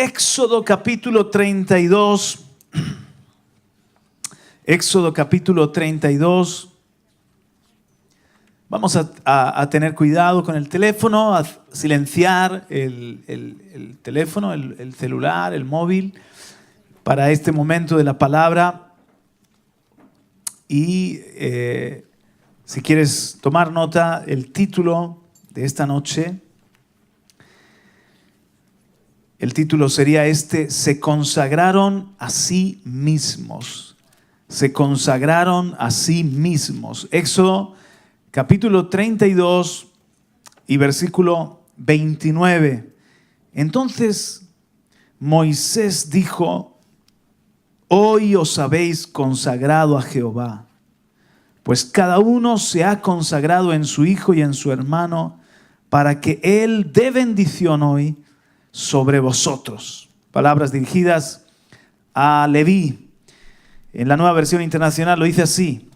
Éxodo capítulo 32. Éxodo capítulo 32. Vamos a tener cuidado con el teléfono, a silenciar el teléfono, el celular, el móvil, para este momento de la palabra. Y si quieres tomar nota, el título de esta noche, el título sería este: se consagraron a sí mismos. Se consagraron a sí mismos. Éxodo capítulo 32 y versículo 29. Entonces Moisés dijo: hoy os habéis consagrado a Jehová, pues cada uno se ha consagrado en su hijo y en su hermano, para que él dé bendición hoy sobre vosotros. Palabras dirigidas a Leví. En la Nueva Versión Internacional lo dice así: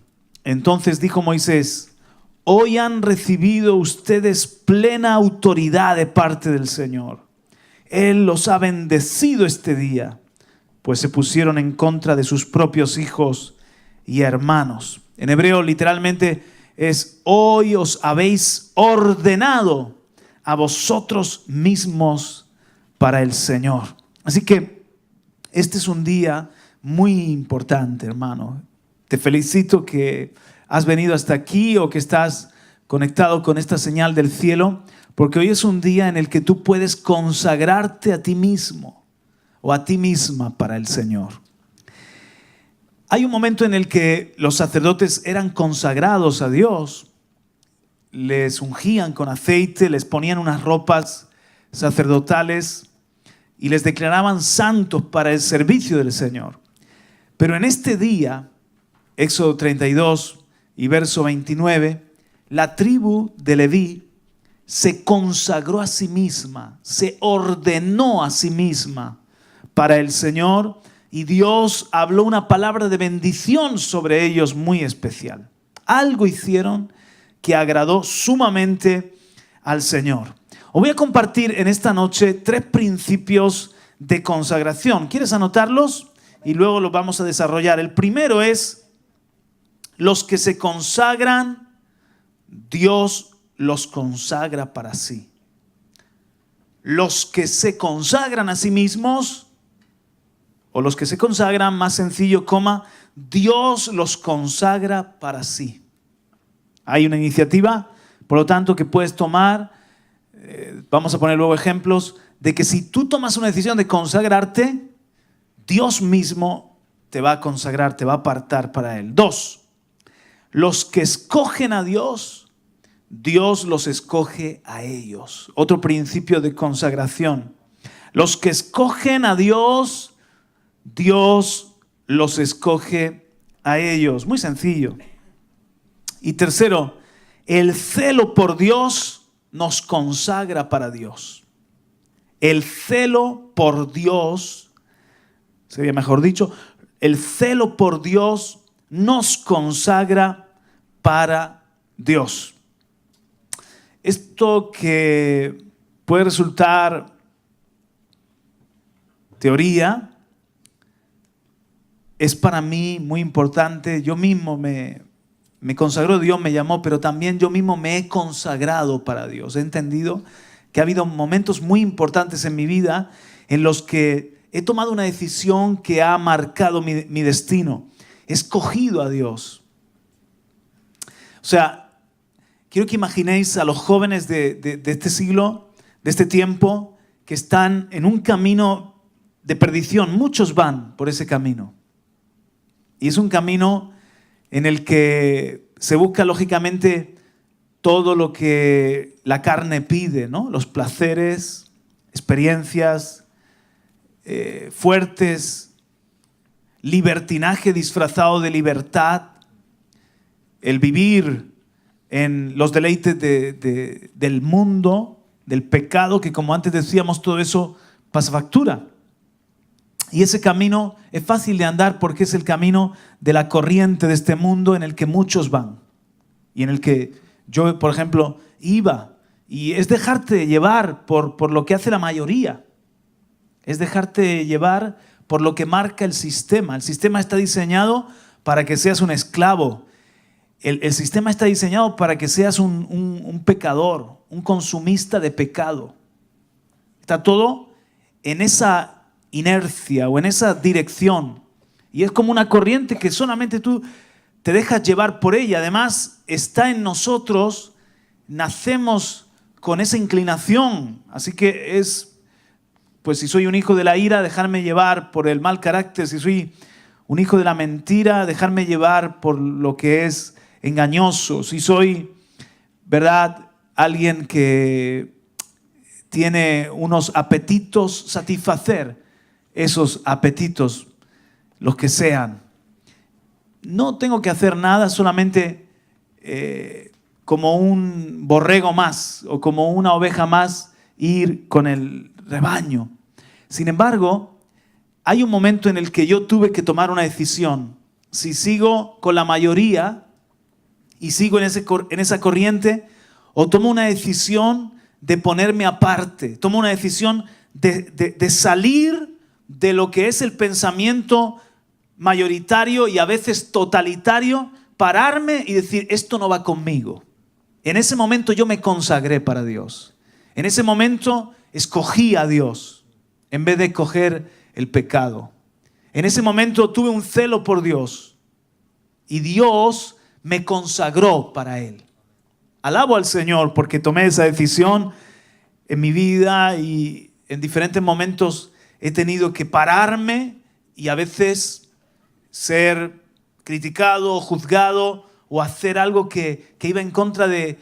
entonces dijo Moisés: hoy han recibido ustedes plena autoridad de parte del Señor. Él los ha bendecido este día, pues se pusieron en contra de sus propios hijos y hermanos. En hebreo literalmente es: hoy os habéis ordenado a vosotros mismos para el Señor. Así que este es un día muy importante, hermano. Te felicito que has venido hasta aquí o que estás conectado con esta señal del cielo, porque hoy es un día en el que tú puedes consagrarte a ti mismo o a ti misma para el Señor. Hay un momento en el que los sacerdotes eran consagrados a Dios. Les ungían con aceite, les ponían unas ropas sacerdotales y les declaraban santos para el servicio del Señor. Pero en este día, Éxodo 32 y verso 29, la tribu de Leví se consagró a sí misma, se ordenó a sí misma para el Señor, y Dios habló una palabra de bendición sobre ellos muy especial. Algo hicieron que agradó sumamente al Señor. Os voy a compartir en esta noche 3 principios de consagración. ¿Quieres anotarlos? Y luego los vamos a desarrollar. El primero es: los que se consagran, Dios los consagra para sí. Los que se consagran a sí mismos, o los que se consagran, más sencillo, Dios los consagra para sí. Hay una iniciativa, por lo tanto, que puedes tomar. Vamos a poner luego ejemplos de que si tú tomas una decisión de consagrarte, Dios mismo te va a consagrar, te va a apartar para Él. 2, los que escogen a Dios, Dios los escoge a ellos. Otro principio de consagración. Los que escogen a Dios, Dios los escoge a ellos. Muy sencillo. Y tercero, el celo por Dios nos consagra para Dios. El celo por Dios, sería mejor dicho, el celo por Dios nos consagra para Dios. Esto que puede resultar teoría, es para mí muy importante. Yo mismo me consagró, Dios me llamó, pero también yo mismo me he consagrado para Dios. He entendido que ha habido momentos muy importantes en mi vida en los que he tomado una decisión que ha marcado mi destino. He escogido a Dios. O sea, quiero que imaginéis a los jóvenes de este siglo, de este tiempo, que están en un camino de perdición. Muchos van por ese camino. Y es un camino en el que se busca lógicamente todo lo que la carne pide, ¿no? Los placeres, experiencias fuertes, libertinaje disfrazado de libertad, el vivir en los deleites del mundo, del pecado, que como antes decíamos, todo eso pasa factura. Y ese camino es fácil de andar porque es el camino de la corriente de este mundo en el que muchos van. Y en el que yo, por ejemplo, iba. Y es dejarte llevar por lo que hace la mayoría. es dejarte llevar por lo que marca el sistema. El sistema está diseñado para que seas un esclavo. El sistema está diseñado para que seas un pecador, un consumista de pecado. Está todo en esa inercia o en esa dirección. Y es como una corriente que solamente tú te dejas llevar por ella. Además, está en nosotros, nacemos con esa inclinación. Así que pues si soy un hijo de la ira, dejarme llevar por el mal carácter. Si soy un hijo de la mentira, dejarme llevar por lo que es engañoso. Si soy, ¿verdad?, alguien que tiene unos apetitos, satisfacer esos apetitos, los que sean. No tengo que hacer nada, solamente como un borrego más o como una oveja más, ir con el rebaño. Sin embargo, hay un momento en el que yo tuve que tomar una decisión. Si sigo con la mayoría y sigo en esa corriente, o tomo una decisión de ponerme aparte, tomo una decisión de salir de lo que es el pensamiento mayoritario y a veces totalitario, pararme y decir, esto no va conmigo. En ese momento yo me consagré para Dios. En ese momento escogí a Dios en vez de escoger el pecado. En ese momento tuve un celo por Dios y Dios me consagró para Él. Alabo al Señor porque tomé esa decisión en mi vida y en diferentes momentos he tenido que pararme y a veces ser criticado, juzgado o hacer algo que iba en contra de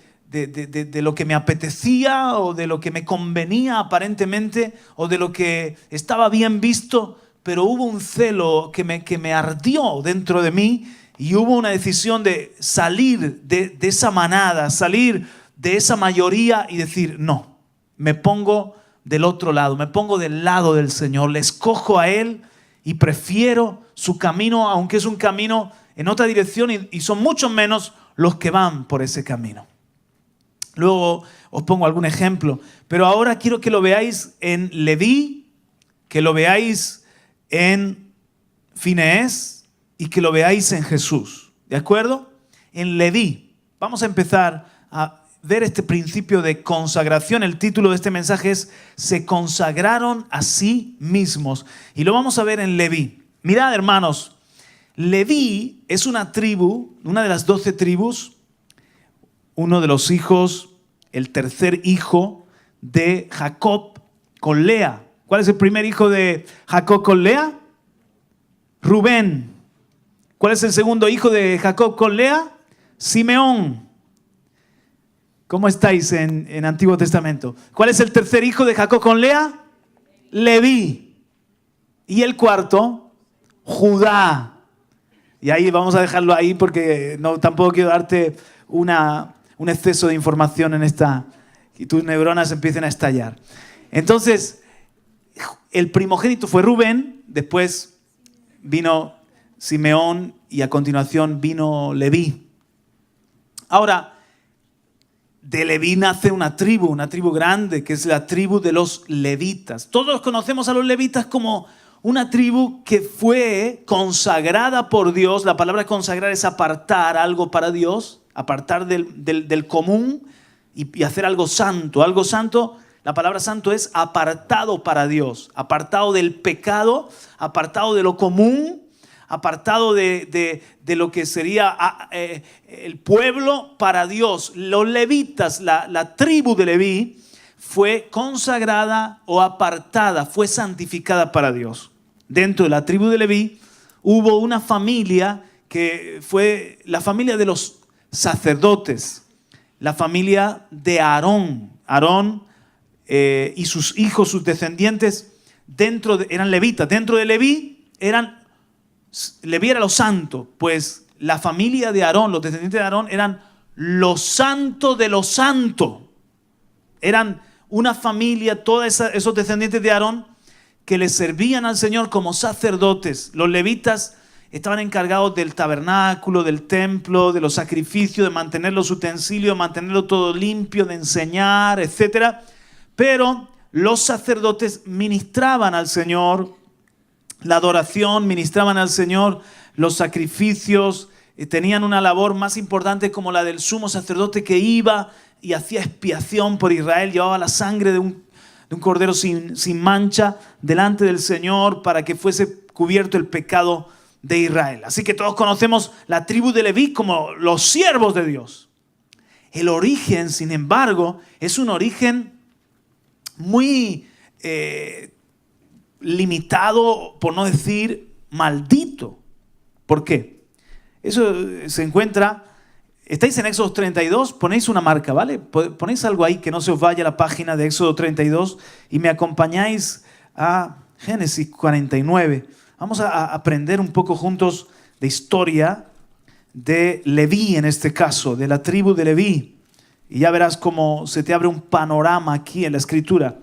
lo que me apetecía o de lo que me convenía aparentemente o de lo que estaba bien visto, pero hubo un celo que me ardió dentro de mí y hubo una decisión de salir de esa manada, salir de esa mayoría y decir, no, me pongo del otro lado, me pongo del lado del Señor, le escojo a Él y prefiero su camino, aunque es un camino en otra dirección y son muchos menos los que van por ese camino. Luego os pongo algún ejemplo, pero ahora quiero que lo veáis en Leví, que lo veáis en Fineés y que lo veáis en Jesús. ¿De acuerdo? En Leví. Vamos a empezar a ver este principio de consagración. El título de este mensaje es Se consagraron a sí mismos. Y lo vamos a ver en Leví. Mirad, hermanos, Leví es una tribu, una de las 12 tribus, uno de los hijos, el tercer hijo de Jacob con Lea. ¿Cuál es el primer hijo de Jacob con Lea? Rubén. ¿Cuál es el segundo hijo de Jacob con Lea? Simeón. ¿Cómo estáis en Antiguo Testamento? ¿Cuál es el tercer hijo de Jacob con Lea? Leví. Y el cuarto, Judá. Y ahí vamos a dejarlo ahí porque tampoco quiero darte un exceso de información en esta y tus neuronas empiecen a estallar. Entonces, el primogénito fue Rubén, después vino Simeón y a continuación vino Leví. Ahora, de Leví nace una tribu grande, que es la tribu de los levitas. Todos conocemos a los levitas como una tribu que fue consagrada por Dios. La palabra consagrar es apartar algo para Dios, apartar del común y hacer algo santo. Algo santo, la palabra santo es apartado para Dios, apartado del pecado, apartado de lo común, apartado de lo que sería el pueblo para Dios. Los levitas, la tribu de Leví, fue consagrada o apartada, fue santificada para Dios. Dentro de la tribu de Leví hubo una familia que fue la familia de los sacerdotes, la familia de Aarón. Aarón y sus hijos, sus descendientes, eran levitas. Dentro de Leví era lo santo, pues la familia de Aarón, los descendientes de Aarón, eran los santos de los santos. Eran una familia, todos esos descendientes de Aarón, que le servían al Señor como sacerdotes. Los levitas estaban encargados del tabernáculo, del templo, de los sacrificios, de mantener los utensilios, de mantenerlo todo limpio, de enseñar, etc. Pero los sacerdotes ministraban al Señor la adoración, ministraban al Señor los sacrificios, tenían una labor más importante como la del sumo sacerdote que iba y hacía expiación por Israel, llevaba la sangre de un cordero sin mancha delante del Señor para que fuese cubierto el pecado de Israel. Así que todos conocemos la tribu de Leví como los siervos de Dios. El origen, sin embargo, es un origen muy limitado, por no decir maldito. ¿Por qué? Eso se encuentra, estáis en Éxodo 32, ponéis una marca, ¿vale? Ponéis algo ahí que no se os vaya a la página de Éxodo 32 y me acompañáis a Génesis 49. Vamos a aprender un poco juntos de historia de Leví, en este caso, de la tribu de Leví. Y ya verás cómo se te abre un panorama aquí en la Escritura.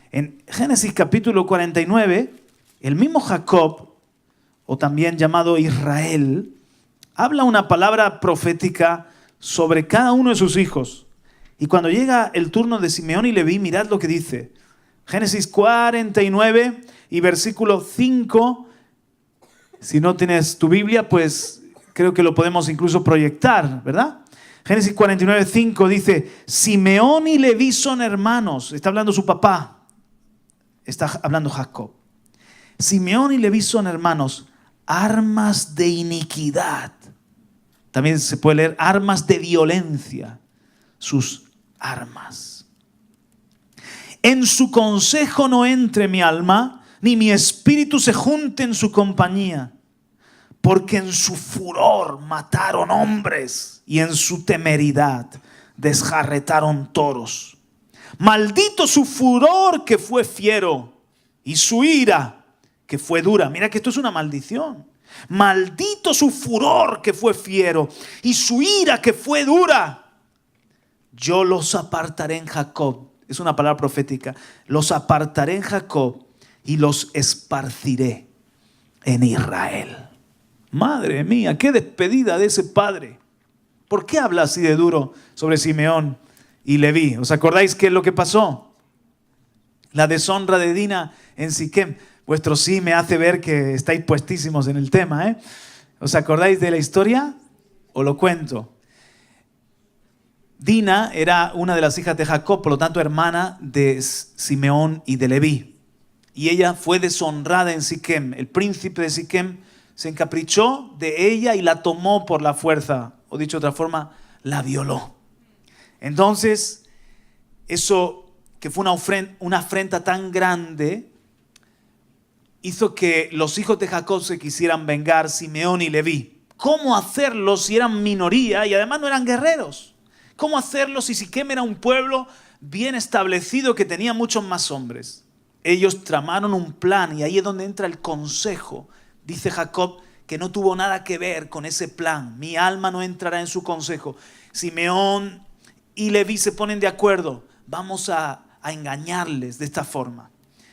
En Génesis capítulo 49, el mismo Jacob, o también llamado Israel, habla una palabra profética sobre cada uno de sus hijos. Y cuando llega el turno de Simeón y Leví, mirad lo que dice. Génesis 49 y versículo 5. Si no tienes tu Biblia, pues creo que lo podemos incluso proyectar, ¿verdad? Génesis 49, 5 dice, Simeón y Leví son hermanos. Está hablando su papá. Está hablando Jacob. Simeón y Leví son hermanos, armas de iniquidad. También se puede leer armas de violencia, sus armas. En su consejo no entre mi alma, ni mi espíritu se junte en su compañía, porque en su furor mataron hombres y en su temeridad desjarretaron toros. Maldito su furor que fue fiero y su ira que fue dura. Mira que esto es una maldición. Maldito su furor que fue fiero y su ira que fue dura. Yo los apartaré en Jacob. Es una palabra profética. Los apartaré en Jacob y los esparciré en Israel. Madre mía, qué despedida de ese padre. ¿Por qué habla así de duro sobre Simeón y Leví? ¿Os acordáis qué es lo que pasó? La deshonra de Dina en Siquem. Vuestro sí me hace ver que estáis puestísimos en el tema, ¿eh? ¿Os acordáis de la historia? Os lo cuento. Dina era una de las hijas de Jacob, por lo tanto hermana de Simeón y de Leví. Y ella fue deshonrada en Siquem. El príncipe de Siquem se encaprichó de ella y la tomó por la fuerza. O dicho de otra forma, la violó. Entonces, eso que fue una afrenta tan grande, hizo que los hijos de Jacob se quisieran vengar, Simeón y Leví. ¿Cómo hacerlo si eran minoría y además no eran guerreros? ¿Cómo hacerlo si Siquem era un pueblo bien establecido que tenía muchos más hombres? Ellos tramaron un plan y ahí es donde entra el consejo. Dice Jacob que no tuvo nada que ver con ese plan. Mi alma no entrará en su consejo. Simeón y Leví se ponen de acuerdo. Vamos a engañarles de esta forma.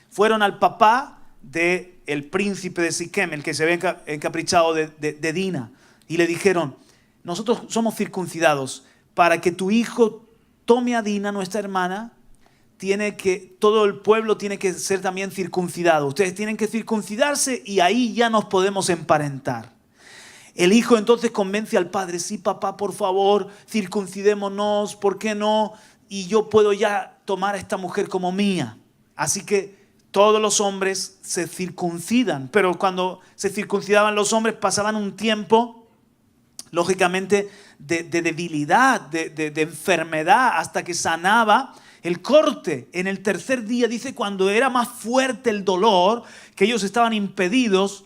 Fueron al papá del príncipe de Siquem, el que se había encaprichado de Dina, y le dijeron, nosotros somos circuncidados, para que tu hijo tome a Dina, nuestra hermana, todo el pueblo tiene que ser también circuncidado. Ustedes tienen que circuncidarse y ahí ya nos podemos emparentar. El hijo entonces convence al padre, sí papá, por favor, circuncidémonos, ¿por qué no? Y yo puedo ya tomar a esta mujer como mía. Así que todos los hombres se circuncidan, pero cuando se circuncidaban los hombres pasaban un tiempo, lógicamente, de debilidad, de enfermedad, hasta que sanaba el corte. En el tercer día, dice, cuando era más fuerte el dolor, que ellos estaban impedidos,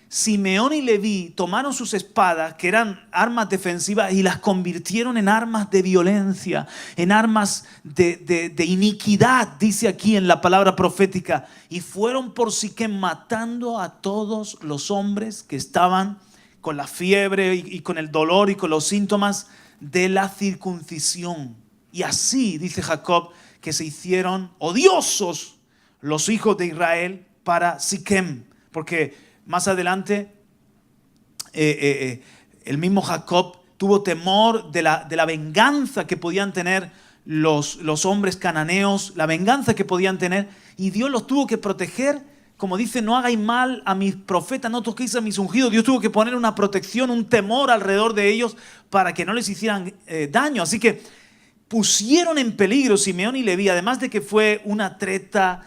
Simeón y Leví tomaron sus espadas, que eran armas defensivas, y las convirtieron en armas de violencia, en armas de iniquidad, dice aquí en la palabra profética. Y fueron por Siquem matando a todos los hombres que estaban con la fiebre y con el dolor y con los síntomas de la circuncisión. Y así, dice Jacob, que se hicieron odiosos los hijos de Israel para Siquem, porque más adelante el mismo Jacob tuvo temor de la venganza que podían tener los hombres cananeos, la venganza que podían tener, y Dios los tuvo que proteger. Como dice, no hagáis mal a mis profetas, no toquéis a mis ungidos. Dios tuvo que poner una protección, un temor alrededor de ellos para que no les hicieran daño. Así que pusieron en peligro Simeón y Leví, además de que fue una treta,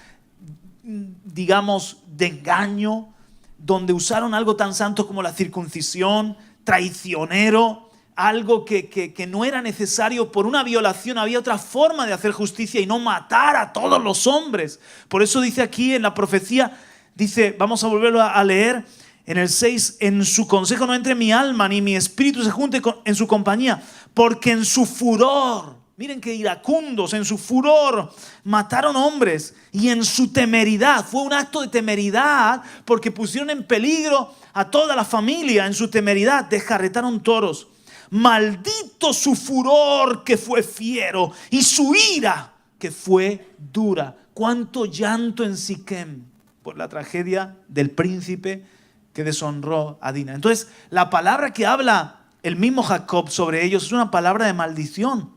digamos, de engaño, donde usaron algo tan santo como la circuncisión, traicionero, algo que no era necesario por una violación. Había otra forma de hacer justicia y no matar a todos los hombres. Por eso dice aquí en la profecía, dice, vamos a volverlo a leer en el 6, en su consejo no entre mi alma, ni mi espíritu se junte en su compañía, porque en su furor, miren qué iracundos, en su furor mataron hombres, y en su temeridad, fue un acto de temeridad, porque pusieron en peligro a toda la familia. En su temeridad desjarretaron toros. Maldito su furor, que fue fiero, y su ira, que fue dura. Cuánto llanto en Siquem por la tragedia del príncipe que deshonró a Dina. Entonces, la palabra que habla el mismo Jacob sobre ellos es una palabra de maldición.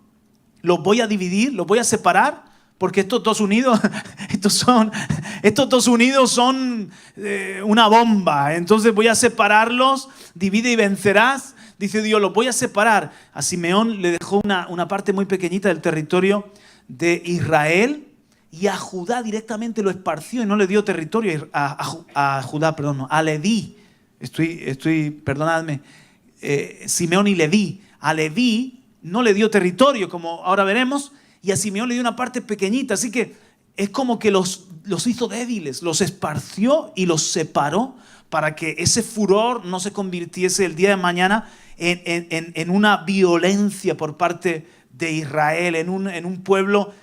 Los voy a dividir, los voy a separar, porque estos dos unidos, estos dos unidos son una bomba. Entonces voy a separarlos, divide y vencerás. Dice Dios, los voy a separar. A Simeón le dejó una parte muy pequeñita del territorio de Israel, y a Judá directamente lo esparció y no le dio territorio a Judá, perdón, no, a Leví. Perdonadme, Simeón y Leví. A Leví no le dio territorio, como ahora veremos, y a Simeón le dio una parte pequeñita. Así que es como que los hizo débiles, los esparció y los separó para que ese furor no se convirtiese el día de mañana en una violencia por parte de Israel, en un pueblo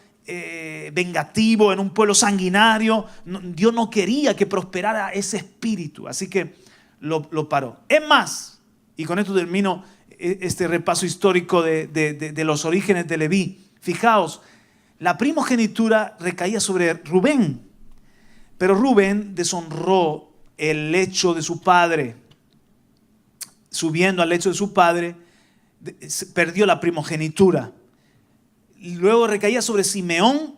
vengativo, en un pueblo sanguinario. Dios no quería que prosperara ese espíritu, así que lo paró. Es más, y con esto termino este repaso histórico de los orígenes de Leví. Fijaos, la primogenitura recaía sobre Rubén, pero Rubén deshonró el lecho de su padre. Subiendo al lecho de su padre, perdió la primogenitura. Luego recaía sobre Simeón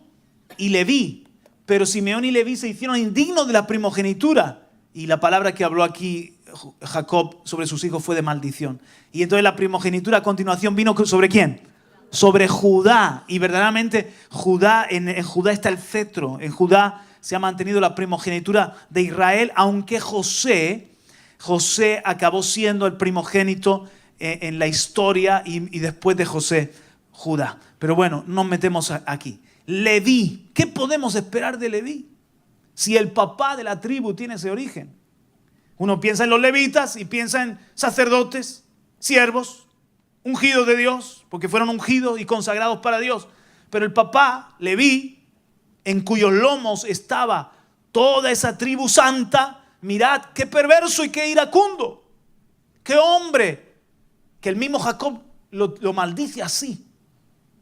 y Leví, pero Simeón y Leví se hicieron indignos de la primogenitura, y la palabra que habló aquí Jacob sobre sus hijos fue de maldición. Y entonces la primogenitura a continuación vino ¿sobre quién? Sobre Judá. Y verdaderamente Judá, en Judá está el cetro. En Judá se ha mantenido la primogenitura de Israel, aunque José acabó siendo el primogénito en la historia, y después de José, Judá. Pero bueno, nos metemos aquí. Leví, ¿qué podemos esperar de Leví? Si el papá de la tribu tiene ese origen. Uno piensa en los levitas y piensa en sacerdotes, siervos, ungidos de Dios, porque fueron ungidos y consagrados para Dios. Pero el papá, Leví, en cuyos lomos estaba toda esa tribu santa, mirad qué perverso y qué iracundo, qué hombre, que el mismo Jacob lo maldice así.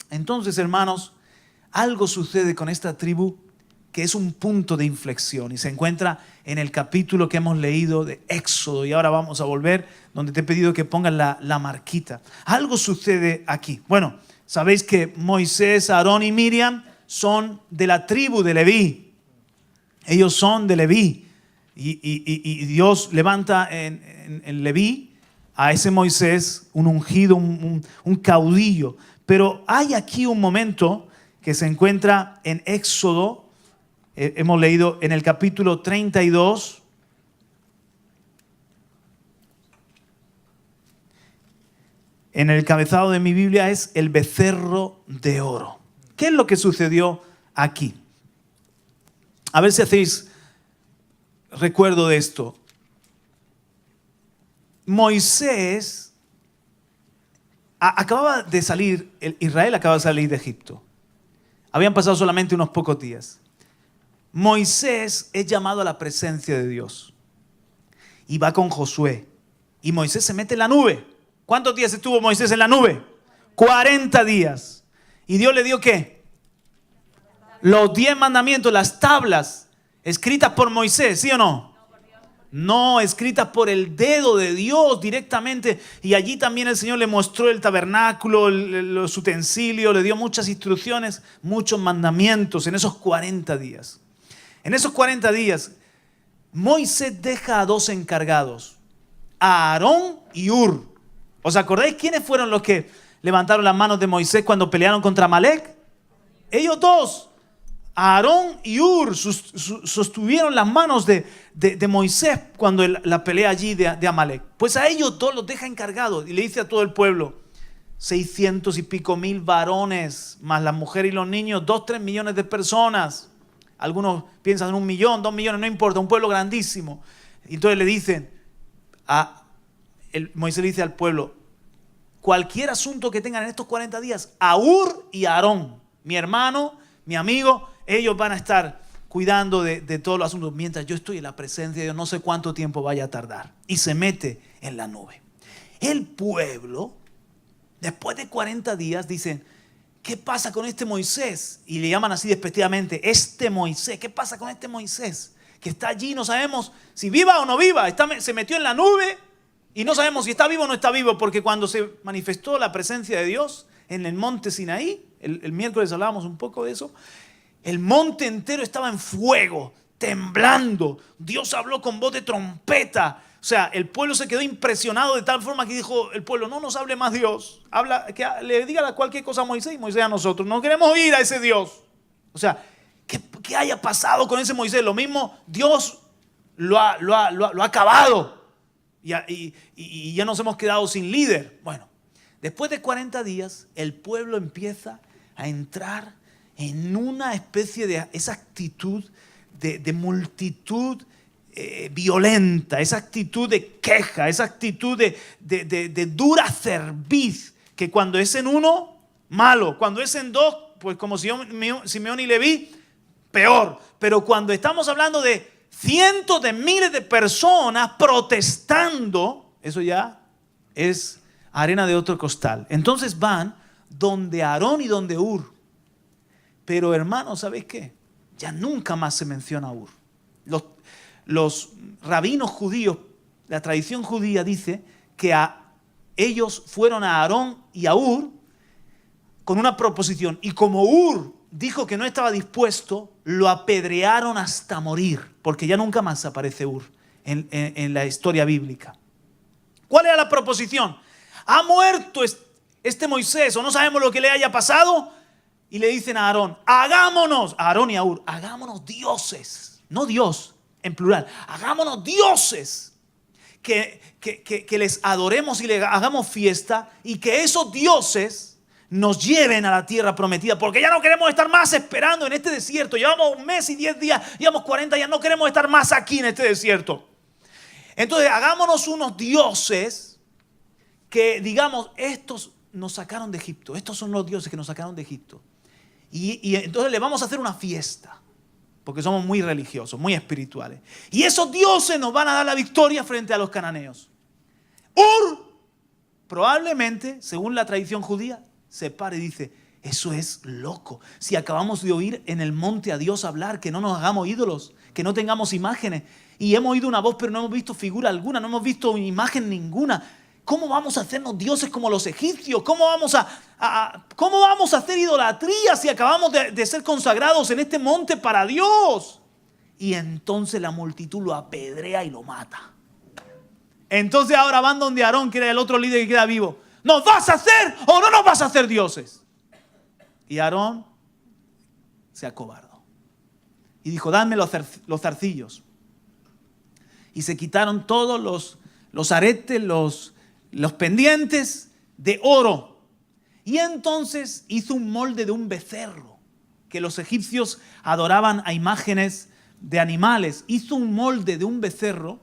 Entonces, hermanos, algo sucede con esta tribu que es un punto de inflexión, y se encuentra en el capítulo que hemos leído de Éxodo, y ahora vamos a volver donde te he pedido que pongas la marquita. Algo sucede aquí. Bueno, sabéis que Moisés, Aarón y Miriam son de la tribu de Leví. Ellos son de Leví, y Dios levanta en Leví a ese Moisés, un ungido, un caudillo. Pero hay aquí un momento que se encuentra en Éxodo. Hemos leído en el capítulo 32. En el encabezado de mi Biblia es el becerro de oro. ¿Qué es lo que sucedió aquí? A ver si hacéis recuerdo de esto. Moisés acababa de salir, Israel acababa de salir de Egipto. Habían pasado solamente unos pocos días. Moisés es llamado a la presencia de Dios y va con Josué, y Moisés se mete en la nube. ¿Cuántos días estuvo Moisés en la nube? 40 días. ¿Y Dios le dio qué? Los 10 mandamientos, las tablas escritas por Moisés, ¿sí o no? No, escritas por el dedo de Dios directamente. Y allí también el Señor le mostró el tabernáculo, los utensilios, le dio muchas instrucciones, muchos mandamientos en esos 40 días. En esos 40 días, Moisés deja a dos encargados, a Aarón y Hur. ¿Os acordáis quiénes fueron los que levantaron las manos de Moisés cuando pelearon contra Amalek? Ellos dos, Aarón y Hur, sostuvieron las manos de Moisés cuando la pelea allí de Amalek. Pues a ellos dos los deja encargados y le dice a todo el pueblo, 600 y pico mil varones, más las mujeres y los niños, 2-3 millones de personas. Algunos piensan en 1 millón, 2 millones, no importa, un pueblo grandísimo. Y entonces le dicen, Moisés le dice al pueblo, cualquier asunto que tengan en estos 40 días, a Hur y a Aarón, mi hermano, mi amigo, ellos van a estar cuidando de todos los asuntos. Mientras yo estoy en la presencia de Dios, no sé cuánto tiempo vaya a tardar. Y se mete en la nube. El pueblo, después de 40 días, dicen, ¿qué pasa con este Moisés? Y le llaman así despectivamente, este Moisés. ¿Qué pasa con este Moisés? Que está allí, no sabemos si viva o no viva. Se metió en la nube y no sabemos si está vivo o no está vivo. Porque cuando se manifestó la presencia de Dios en el monte Sinaí, el miércoles hablábamos un poco de eso, el monte entero estaba en fuego, temblando. Dios habló con voz de trompeta. O sea, el pueblo se quedó impresionado de tal forma que dijo el pueblo, no nos hable más Dios. Que le diga cualquier cosa a Moisés y Moisés a nosotros. No queremos oír a ese Dios. O sea, ¿qué haya pasado con ese Moisés? Lo mismo Dios lo ha acabado. Y ya nos hemos quedado sin líder. Bueno, después de 40 días, el pueblo empieza a entrar en una especie de esa actitud de multitud violenta, esa actitud de queja, esa actitud de dura cerviz, que cuando es en uno, malo, cuando es en dos, pues como Simeón y Leví, peor. Pero cuando estamos hablando de cientos de miles de personas protestando, eso ya es arena de otro costal. Entonces van donde Aarón y donde Hur. Pero hermanos, ¿sabéis qué? Ya nunca más se menciona a Hur. Los rabinos judíos, la tradición judía dice que ellos fueron a Aarón y a Hur con una proposición. Y como Hur dijo que no estaba dispuesto, lo apedrearon hasta morir. Porque ya nunca más aparece Hur en la historia bíblica. ¿Cuál era la proposición? ¿Ha muerto este Moisés o no sabemos lo que le haya pasado? Y le dicen a Aarón, hagámonos, a Aarón y a Hur, hagámonos dioses, no Dios en plural, hagámonos dioses, que les adoremos y les hagamos fiesta y que esos dioses nos lleven a la tierra prometida, porque ya no queremos estar más esperando en este desierto. Llevamos 1 mes y 10 días, llevamos 40 días, no queremos estar más aquí en este desierto. Entonces hagámonos unos dioses que digamos, estos nos sacaron de Egipto, estos son los dioses que nos sacaron de Egipto. Y entonces le vamos a hacer una fiesta, porque somos muy religiosos, muy espirituales. Y esos dioses nos van a dar la victoria frente a los cananeos. Hur, probablemente, según la tradición judía, se para y dice, eso es loco. Si acabamos de oír en el monte a Dios hablar, que no nos hagamos ídolos, que no tengamos imágenes. Y hemos oído una voz, pero no hemos visto figura alguna, no hemos visto imagen ninguna. ¿Cómo vamos a hacernos dioses como los egipcios? ¿Cómo vamos a hacer idolatría si acabamos de ser consagrados en este monte para Dios? Y entonces la multitud lo apedrea y lo mata. Entonces ahora van donde Aarón, que era el otro líder que queda vivo. ¿Nos vas a hacer o no nos vas a hacer dioses? Y Aarón se acobardó. Y dijo, dadme los zarcillos. Y se quitaron todos los aretes, los pendientes de oro. Y entonces hizo un molde de un becerro, que los egipcios adoraban a imágenes de animales. Hizo un molde de un becerro,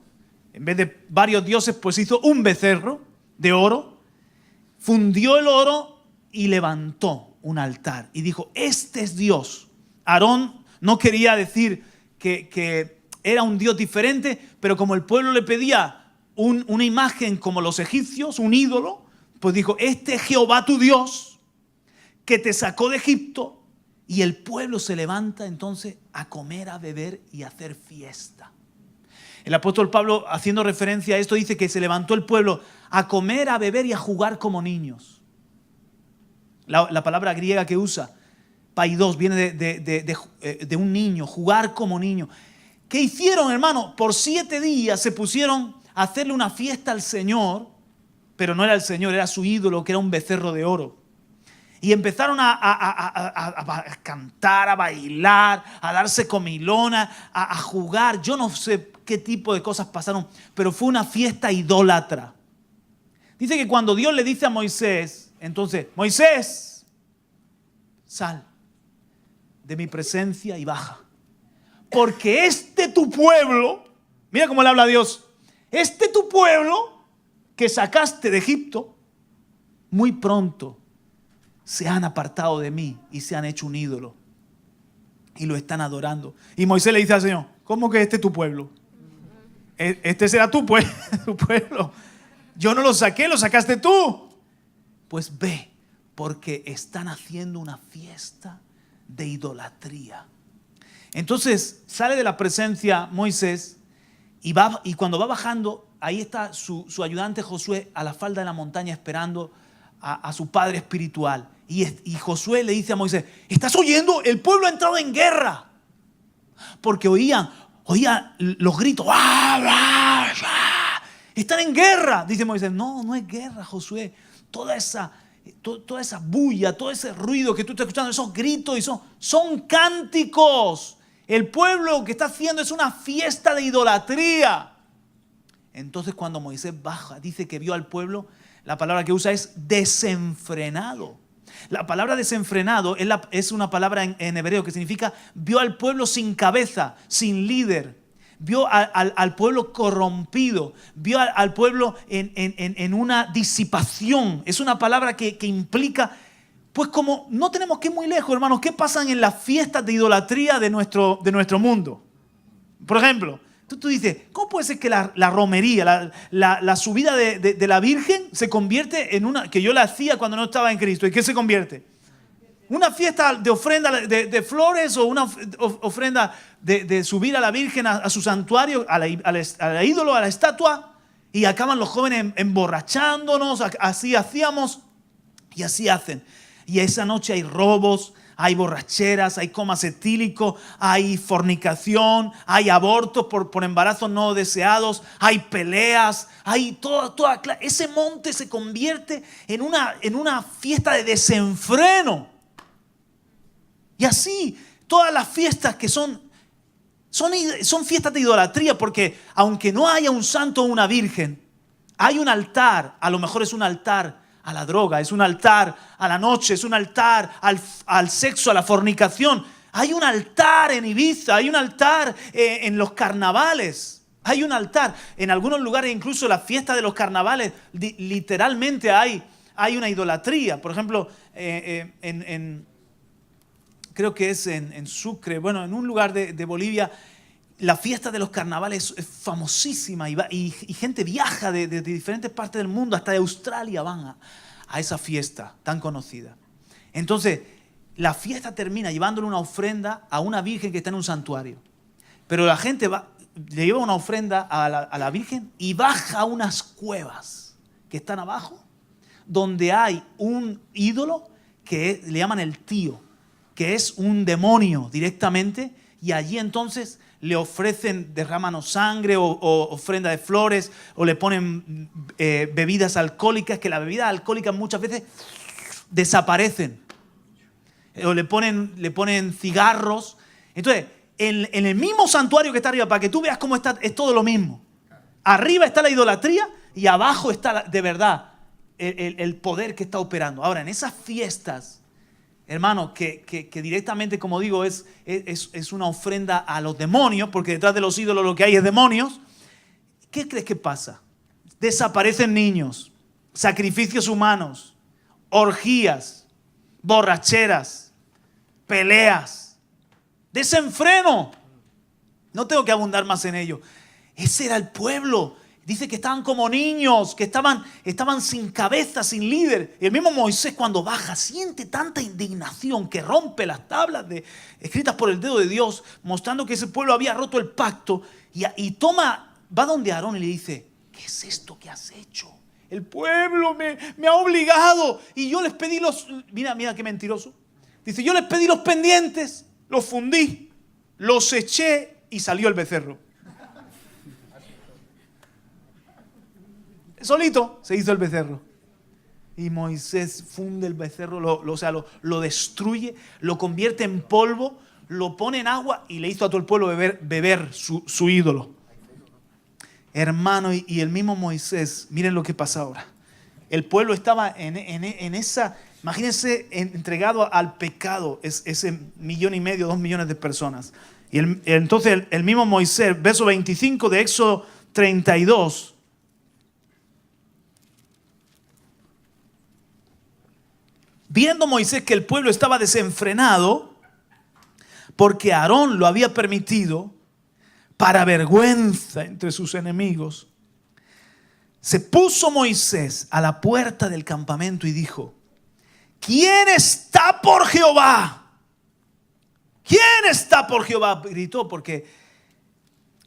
en vez de varios dioses, pues hizo un becerro de oro, fundió el oro y levantó un altar. Y dijo, este es Dios. Aarón no quería decir que era un Dios diferente, pero como el pueblo le pedía una imagen como los egipcios, un ídolo, pues dijo, este es Jehová tu Dios, que te sacó de Egipto. Y el pueblo se levanta entonces a comer, a beber y a hacer fiesta. El apóstol Pablo, haciendo referencia a esto, dice que se levantó el pueblo a comer, a beber y a jugar como niños. La palabra griega que usa, paidos, viene de un niño, jugar como niño. ¿Qué hicieron, hermano? Por 7 días se pusieron a hacerle una fiesta al Señor, pero no era el Señor, era su ídolo, que era un becerro de oro. Y empezaron a cantar, a bailar, a darse comilona, a jugar. Yo no sé qué tipo de cosas pasaron, pero fue una fiesta idólatra. Dice que cuando Dios le dice a Moisés, entonces, Moisés, sal de mi presencia y baja. Porque tu pueblo, mira cómo le habla a Dios, tu pueblo que sacaste de Egipto, muy pronto se han apartado de mí y se han hecho un ídolo. Y lo están adorando. Y Moisés le dice al Señor, ¿cómo que tu pueblo? Este será tu pueblo. Yo no lo saqué, lo sacaste tú. Pues ve, porque están haciendo una fiesta de idolatría. Entonces sale de la presencia Moisés y cuando va bajando, ahí está su ayudante Josué a la falda de la montaña esperando a su padre espiritual. Y Josué le dice a Moisés, ¿estás oyendo? El pueblo ha entrado en guerra. Porque oían los gritos. ¡Ah, ah, ah! Están en guerra. Dice Moisés, no es guerra, Josué. Toda esa bulla, todo ese ruido que tú estás escuchando, esos gritos, son cánticos. El pueblo que está haciendo es una fiesta de idolatría. Entonces cuando Moisés baja, dice que vio al pueblo, la palabra que usa es desenfrenado. La palabra desenfrenado es una palabra en hebreo que significa vio al pueblo sin cabeza, sin líder. Vio al pueblo corrompido, vio al pueblo en una disipación. Es una palabra que implica, pues como no tenemos que ir muy lejos, hermanos, ¿qué pasan en las fiestas de idolatría de nuestro mundo? Por ejemplo, tú dices, ¿cómo puede ser que la romería, la subida de la Virgen se convierte en una, que yo la hacía cuando no estaba en Cristo? ¿Y qué se convierte? Una fiesta de ofrenda de flores o una ofrenda de subir a la Virgen a su santuario, a la ídolo, a la estatua, y acaban los jóvenes emborrachándonos, así hacíamos y así hacen. Y esa noche hay robos, hay borracheras, hay comas etílicos, hay fornicación, hay abortos por embarazos no deseados, hay peleas, hay ese monte se convierte en una fiesta de desenfreno. Y así, todas las fiestas que son fiestas de idolatría, porque aunque no haya un santo o una virgen, hay un altar. A lo mejor es un altar a la droga, es un altar a la noche, es un altar al sexo, a la fornicación. Hay un altar en Ibiza, hay un altar en los carnavales. Hay un altar. En algunos lugares, incluso la fiesta de los carnavales, literalmente hay una idolatría. Por ejemplo, creo que es en Sucre, en un lugar de Bolivia, la fiesta de los carnavales es famosísima y gente viaja de diferentes partes del mundo, hasta de Australia van a esa fiesta tan conocida. Entonces, la fiesta termina llevándole una ofrenda a una virgen que está en un santuario. Pero la gente le lleva una ofrenda a la virgen y baja a unas cuevas que están abajo, donde hay un ídolo que le llaman el tío, que es un demonio directamente, y allí entonces le ofrecen, derraman sangre o ofrenda de flores, o le ponen bebidas alcohólicas, que las bebidas alcohólicas muchas veces desaparecen, o le ponen cigarros. Entonces, en el mismo santuario que está arriba, para que tú veas cómo está, es todo lo mismo. Arriba está la idolatría y abajo está de verdad el poder que está operando. Ahora, en esas fiestas, hermano, que directamente, como digo, es una ofrenda a los demonios, porque detrás de los ídolos lo que hay es demonios. ¿Qué crees que pasa? Desaparecen niños, sacrificios humanos, orgías, borracheras, peleas, desenfreno. No tengo que abundar más en ello. Ese era el pueblo. Dice que estaban como niños, que estaban sin cabeza, sin líder. El mismo Moisés, cuando baja, siente tanta indignación que rompe las tablas escritas por el dedo de Dios, mostrando que ese pueblo había roto el pacto, y toma va donde Aarón y le dice, ¿qué es esto que has hecho? El pueblo me ha obligado y yo les pedí mira qué mentiroso. Dice, yo les pedí los pendientes, los fundí, los eché y salió el becerro. Solito se hizo el becerro. Y Moisés funde el becerro, lo destruye, lo convierte en polvo, lo pone en agua y le hizo a todo el pueblo beber su ídolo. Hermano, y el mismo Moisés, miren lo que pasa ahora. El pueblo estaba en esa, imagínense, entregado al pecado, ese 1,5 millones, 2 millones de personas. Y entonces el mismo Moisés, verso 25 de Éxodo 32, viendo Moisés que el pueblo estaba desenfrenado, porque Aarón lo había permitido, para vergüenza entre sus enemigos, se puso Moisés a la puerta del campamento y dijo, ¿quién está por Jehová? ¿Quién está por Jehová? Gritó porque,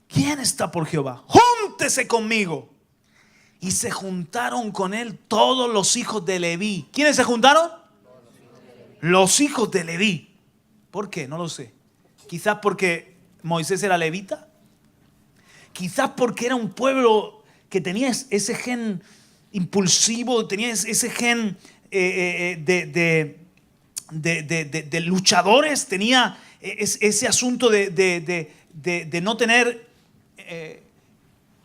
¿quién está por Jehová? Júntese conmigo. Y se juntaron con él todos los hijos de Leví. ¿Quiénes se juntaron? Los hijos de Leví. ¿Por qué? No lo sé. Quizás porque Moisés era levita. Quizás porque era un pueblo que tenía ese gen impulsivo, tenía ese gen de luchadores, tenía ese asunto de no tener,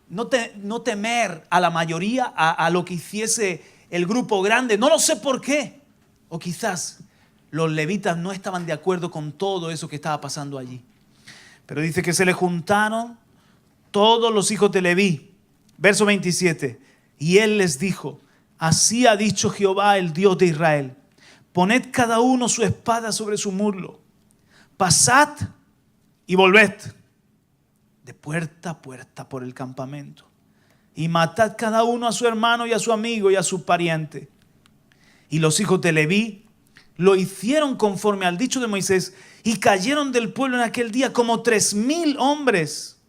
no temer a la mayoría, a lo que hiciese el grupo grande. No lo sé por qué. O quizás los levitas no estaban de acuerdo con todo eso que estaba pasando allí. Pero dice que se le juntaron todos los hijos de Leví. Verso 27. Y él les dijo, así ha dicho Jehová, el Dios de Israel. Poned cada uno su espada sobre su muslo. Pasad y volved de puerta a puerta por el campamento. Y matad cada uno a su hermano y a su amigo y a su pariente. Y los hijos de Leví lo hicieron conforme al dicho de Moisés y cayeron del pueblo en aquel día como 3,000 hombres.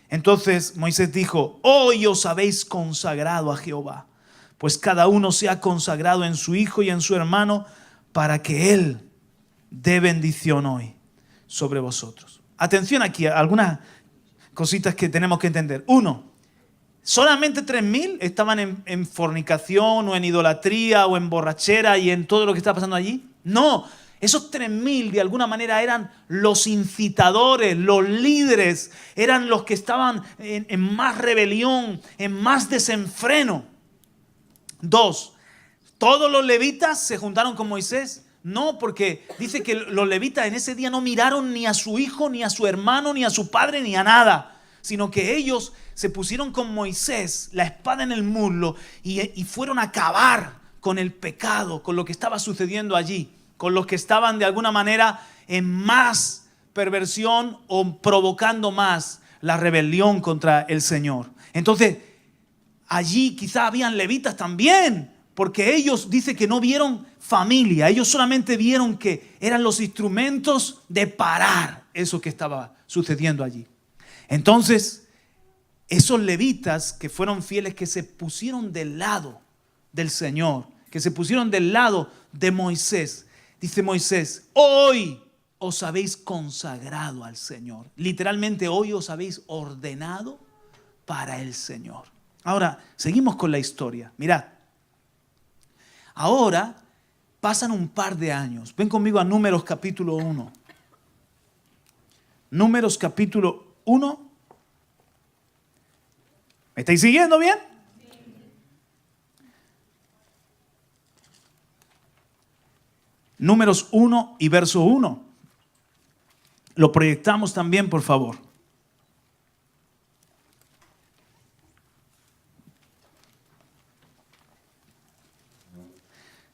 Entonces Moisés dijo, hoy os habéis consagrado a Jehová, pues cada uno se ha consagrado en su hijo y en su hermano para que él dé bendición hoy sobre vosotros. Atención aquí, algunas cositas que tenemos que entender. Uno, solamente 3,000 estaban en fornicación o en idolatría o en borrachera y en todo lo que está pasando allí. No, esos 3,000 de alguna manera eran los incitadores, los líderes, eran los que estaban en más rebelión, en más desenfreno. 2, ¿todos los levitas se juntaron con Moisés? No, porque dice que los levitas en ese día no miraron ni a su hijo, ni a su hermano, ni a su padre, ni a nada, sino que ellos se pusieron con Moisés la espada en el muslo y fueron a acabar con el pecado, con lo que estaba sucediendo allí, con los que estaban de alguna manera en más perversión o provocando más la rebelión contra el Señor. Entonces, allí quizá habían levitas también, porque ellos dice que no vieron familia, ellos solamente vieron que eran los instrumentos de parar eso que estaba sucediendo allí. Entonces, esos levitas que fueron fieles, que se pusieron del lado del Señor, que se pusieron del lado de Moisés, dice Moisés, hoy os habéis consagrado al Señor. Literalmente hoy os habéis ordenado para el Señor. Ahora, seguimos con la historia. Mirad, ahora pasan un par de años. Ven conmigo a Números capítulo 1. Números capítulo 1. ¿Me estáis siguiendo bien? Números 1 y verso 1. Lo proyectamos también, por favor.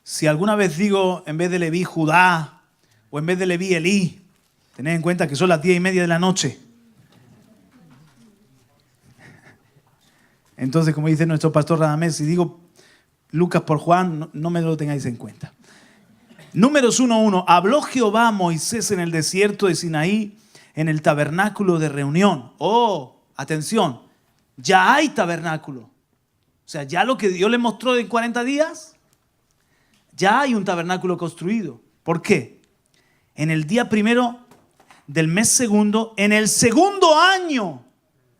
Si alguna vez digo en vez de Leví Judá o en vez de Leví Elí, tened en cuenta que son las 10:30 de la noche. Entonces, como dice nuestro pastor Radamés, si digo Lucas por Juan, no me lo tengáis en cuenta. Números 1:1. Habló Jehová a Moisés en el desierto de Sinaí, en el tabernáculo de reunión. Oh, atención. Ya hay tabernáculo. O sea, ya lo que Dios le mostró en 40 días, ya hay un tabernáculo construido. ¿Por qué? En el día primero del mes segundo, en el segundo año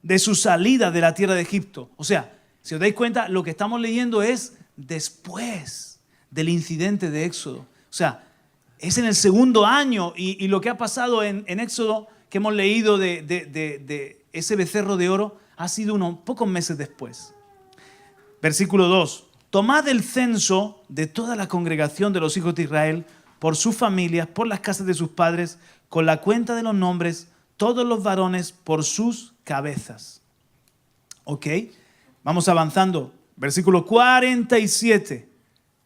de su salida de la tierra de Egipto. O sea, si os dais cuenta, lo que estamos leyendo es después del incidente de Éxodo. O sea, es en el segundo año y lo que ha pasado en Éxodo, que hemos leído de ese becerro de oro, ha sido unos pocos meses después. Versículo 2. Tomad el censo de toda la congregación de los hijos de Israel, por sus familias, por las casas de sus padres, con la cuenta de los nombres, todos los varones por sus cabezas. ¿Ok? Vamos avanzando. Versículo 47.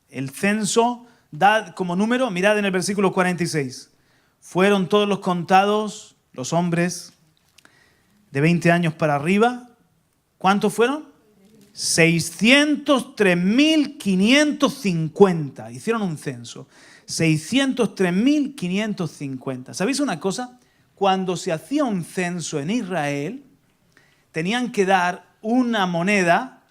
El censo da como número, mirad en el versículo 46. Fueron todos los contados, los hombres de 20 años para arriba. ¿Cuántos fueron? 603.550. Hicieron un censo. 603.550. ¿Sabéis una cosa? Cuando se hacía un censo en Israel, tenían que dar una moneda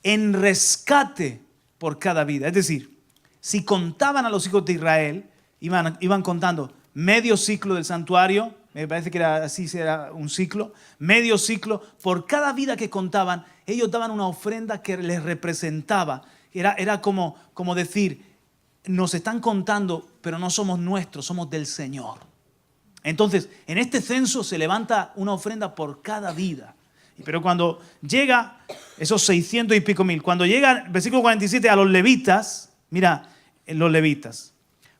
en rescate por cada vida. Es decir, si contaban a los hijos de Israel, iban contando medio ciclo del santuario, me parece que era así, era un ciclo, medio ciclo, por cada vida que contaban, ellos daban una ofrenda que les representaba. Era como decir, nos están contando, pero no somos nuestros, somos del Señor. Entonces, en este censo se levanta una ofrenda por cada vida. Pero cuando llega esos 600 y pico mil, cuando llega el versículo 47 a los levitas, mira, los levitas.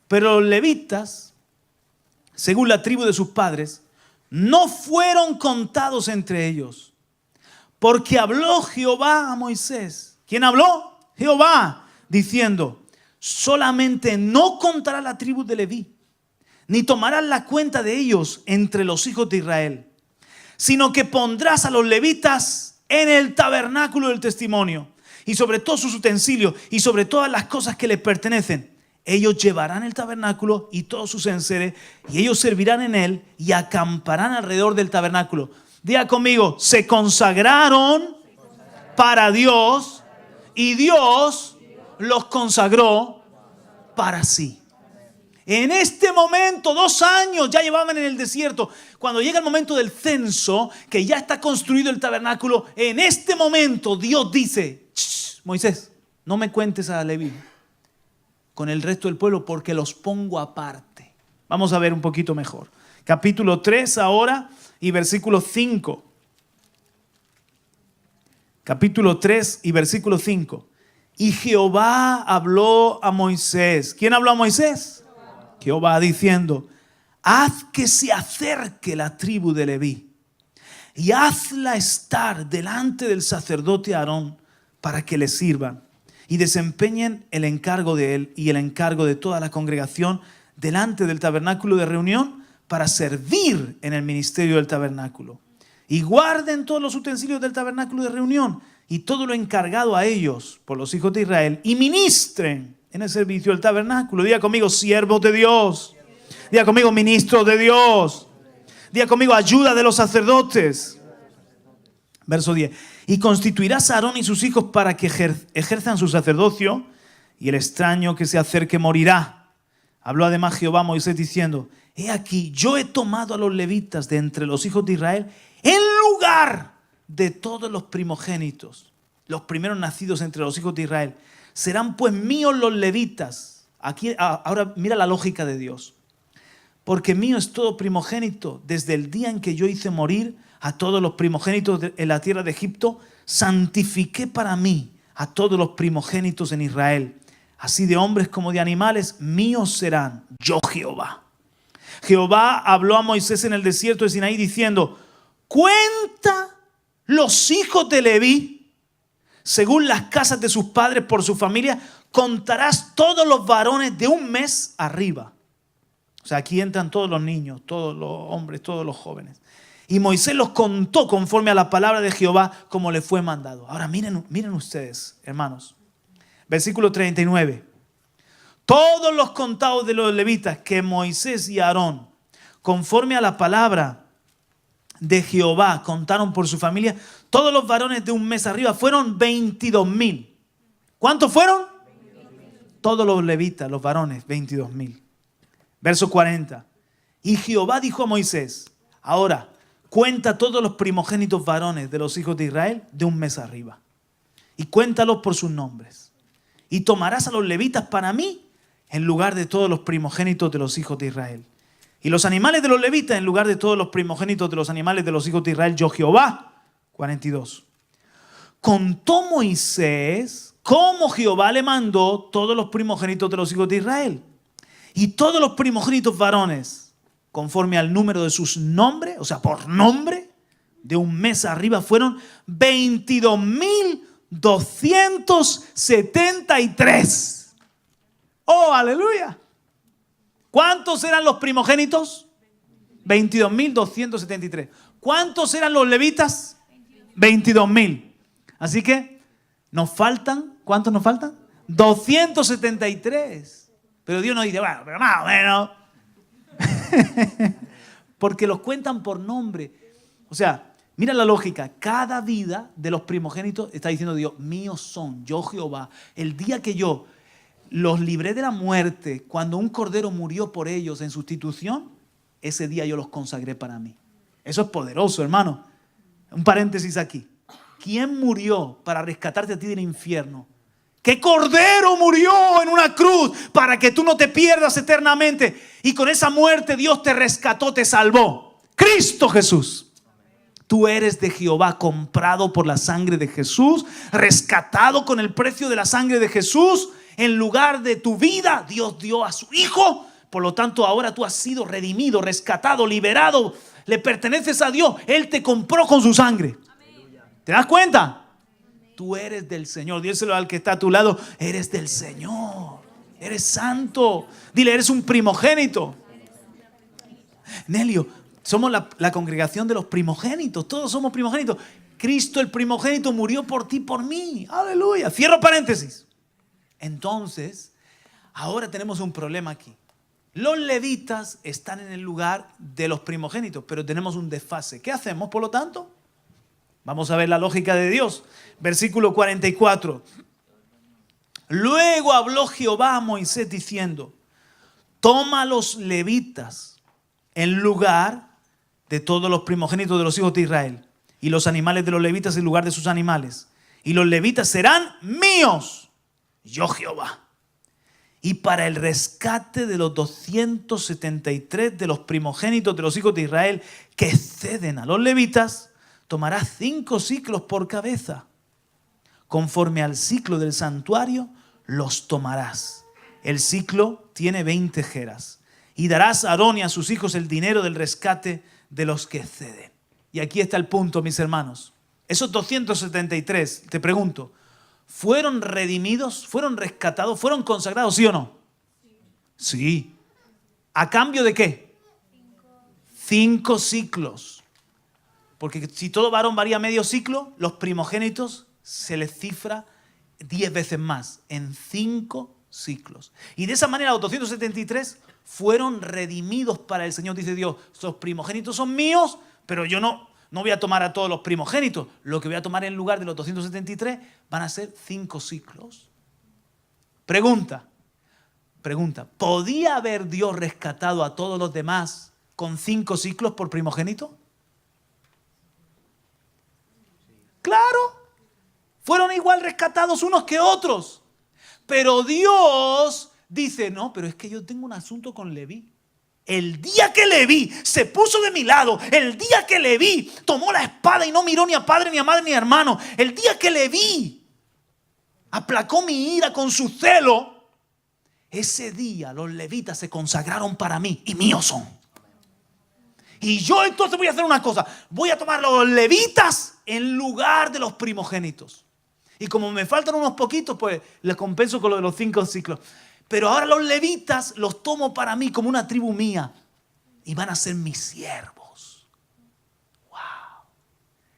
Pero los levitas, según la tribu de sus padres, no fueron contados entre ellos. Porque habló Jehová a Moisés. ¿Quién habló? Jehová, diciendo, solamente no contará la tribu de Leví, ni tomarás la cuenta de ellos entre los hijos de Israel, sino que pondrás a los levitas en el tabernáculo del testimonio, y sobre todos sus utensilios, y sobre todas las cosas que les pertenecen. Ellos llevarán el tabernáculo y todos sus enseres, y ellos servirán en él, y acamparán alrededor del tabernáculo. Diga conmigo, se consagraron para Dios, y Dios los consagró para sí. En este momento, 2 años ya llevaban en el desierto. Cuando llega el momento del censo, que ya está construido el tabernáculo, en este momento Dios dice, Moisés, no me cuentes a Leví con el resto del pueblo porque los pongo aparte. Vamos a ver un poquito mejor. Capítulo 3 ahora y versículo 5. Capítulo 3 y versículo 5. Y Jehová habló a Moisés. ¿Quién habló a Moisés? Jehová diciendo, haz que se acerque la tribu de Leví y hazla estar delante del sacerdote Aarón para que le sirvan y desempeñen el encargo de él y el encargo de toda la congregación delante del tabernáculo de reunión para servir en el ministerio del tabernáculo. Y guarden todos los utensilios del tabernáculo de reunión y todo lo encargado a ellos por los hijos de Israel y ministren en el servicio del tabernáculo. Diga conmigo, siervos de Dios. Diga conmigo, ministros de Dios. Diga conmigo, ayuda de los sacerdotes. Verso 10. Y constituirás a Aarón y sus hijos para que ejerzan su sacerdocio, y el extraño que se acerque morirá. Habló además Jehová a Moisés diciendo, he aquí, yo he tomado a los levitas de entre los hijos de Israel en lugar de todos los primogénitos, los primeros nacidos entre los hijos de Israel. Serán pues míos los levitas. Aquí, ahora mira la lógica de Dios. Porque mío es todo primogénito. Desde el día en que yo hice morir a todos los primogénitos en la tierra de Egipto, santifiqué para mí a todos los primogénitos en Israel. Así de hombres como de animales, míos serán, yo Jehová. Jehová habló a Moisés en el desierto de Sinaí diciendo, cuenta los hijos de Leví según las casas de sus padres por su familia, contarás todos los varones de 1 mes arriba. O sea, aquí entran todos los niños, todos los hombres, todos los jóvenes. Y Moisés los contó conforme a la palabra de Jehová como le fue mandado. Ahora miren ustedes, hermanos. Versículo 39. Todos los contados de los levitas que Moisés y Aarón, conforme a la palabra de Jehová contaron por su familia, todos los varones de un mes arriba fueron 22,000. ¿Cuántos fueron? 22,000. Todos los levitas, los varones, 22,000. Verso 40. Y Jehová dijo a Moisés, ahora cuenta todos los primogénitos varones de los hijos de Israel de un mes arriba. Y cuéntalos por sus nombres. Y tomarás a los levitas para mí en lugar de todos los primogénitos de los hijos de Israel. Y los animales de los levitas en lugar de todos los primogénitos de los animales de los hijos de Israel, yo Jehová. 42. Contó Moisés cómo Jehová le mandó todos los primogénitos de los hijos de Israel. Y todos los primogénitos varones, conforme al número de sus nombres, o sea, por nombre, de un mes arriba, fueron 22,273. ¡Oh, aleluya! ¿Cuántos eran los primogénitos? 22,273. ¿Cuántos eran los levitas? 22,000. Así que nos faltan, ¿cuántos nos faltan? 273. Pero Dios nos dice, bueno, pero más o menos. Porque los cuentan por nombre. O sea, mira la lógica. Cada vida de los primogénitos está diciendo Dios, míos son, yo Jehová. El día que yo los libré de la muerte, cuando un cordero murió por ellos en sustitución, ese día yo los consagré para mí. Eso es poderoso, hermano. Un paréntesis aquí. ¿Quién murió para rescatarte a ti del infierno? ¿Qué cordero murió en una cruz para que tú no te pierdas eternamente? Y con esa muerte Dios te rescató, te salvó. Cristo Jesús. Tú eres de Jehová, comprado por la sangre de Jesús, rescatado con el precio de la sangre de Jesús. En lugar de tu vida, Dios dio a su Hijo. Por lo tanto, ahora tú has sido redimido, rescatado, liberado. Le perteneces a Dios. Él te compró con su sangre. ¿Te das cuenta? Tú eres del Señor. Díselo al que está a tu lado. Eres del Señor. Eres santo. Dile, eres un primogénito. Nelio, somos la congregación de los primogénitos. Todos somos primogénitos. Cristo el primogénito murió por ti, por mí. Aleluya. Cierro paréntesis. Entonces, ahora tenemos un problema aquí. Los levitas están en el lugar de los primogénitos, pero tenemos un desfase. ¿Qué hacemos, por lo tanto? Vamos a ver la lógica de Dios. Versículo 44. Luego habló Jehová a Moisés diciendo, toma a los levitas en lugar de todos los primogénitos de los hijos de Israel, y los animales de los levitas en lugar de sus animales. Y los levitas serán míos. Yo Jehová. Y para el rescate de los 273 de los primogénitos de los hijos de Israel que ceden a los levitas, tomarás 5 ciclos por cabeza. Conforme al ciclo del santuario, los tomarás. El ciclo tiene 20 jeras. Y darás a Aarón y a sus hijos el dinero del rescate de los que ceden. Y aquí está el punto, mis hermanos. Esos 273, te pregunto, ¿fueron redimidos? ¿Fueron rescatados? ¿Fueron consagrados? ¿Sí o no? Sí. ¿A cambio de qué? 5 ciclos. Porque si todo varón varía medio ciclo, los primogénitos se les cifra 10 veces más, en 5 ciclos. Y de esa manera los 273 fueron redimidos para el Señor. Dice Dios, los primogénitos son míos, pero yo no voy a tomar a todos los primogénitos. Lo que voy a tomar en lugar de los 273 van a ser 5 ciclos. Pregunta. ¿Podía haber Dios rescatado a todos los demás con 5 ciclos por primogénito? Claro. Fueron igual rescatados unos que otros. Pero Dios dice, no, pero es que yo tengo un asunto con Leví. El día que Leví se puso de mi lado, el día que Leví tomó la espada y no miró ni a padre, ni a madre, ni a hermano, el día que Leví aplacó mi ira con su celo, ese día los levitas se consagraron para mí y míos son. Y yo entonces voy a hacer una cosa, voy a tomar los levitas en lugar de los primogénitos. Y como me faltan unos poquitos, pues les compenso con lo de los 5 ciclos. Pero ahora los levitas los tomo para mí como una tribu mía. Y van a ser mis siervos. ¡Wow!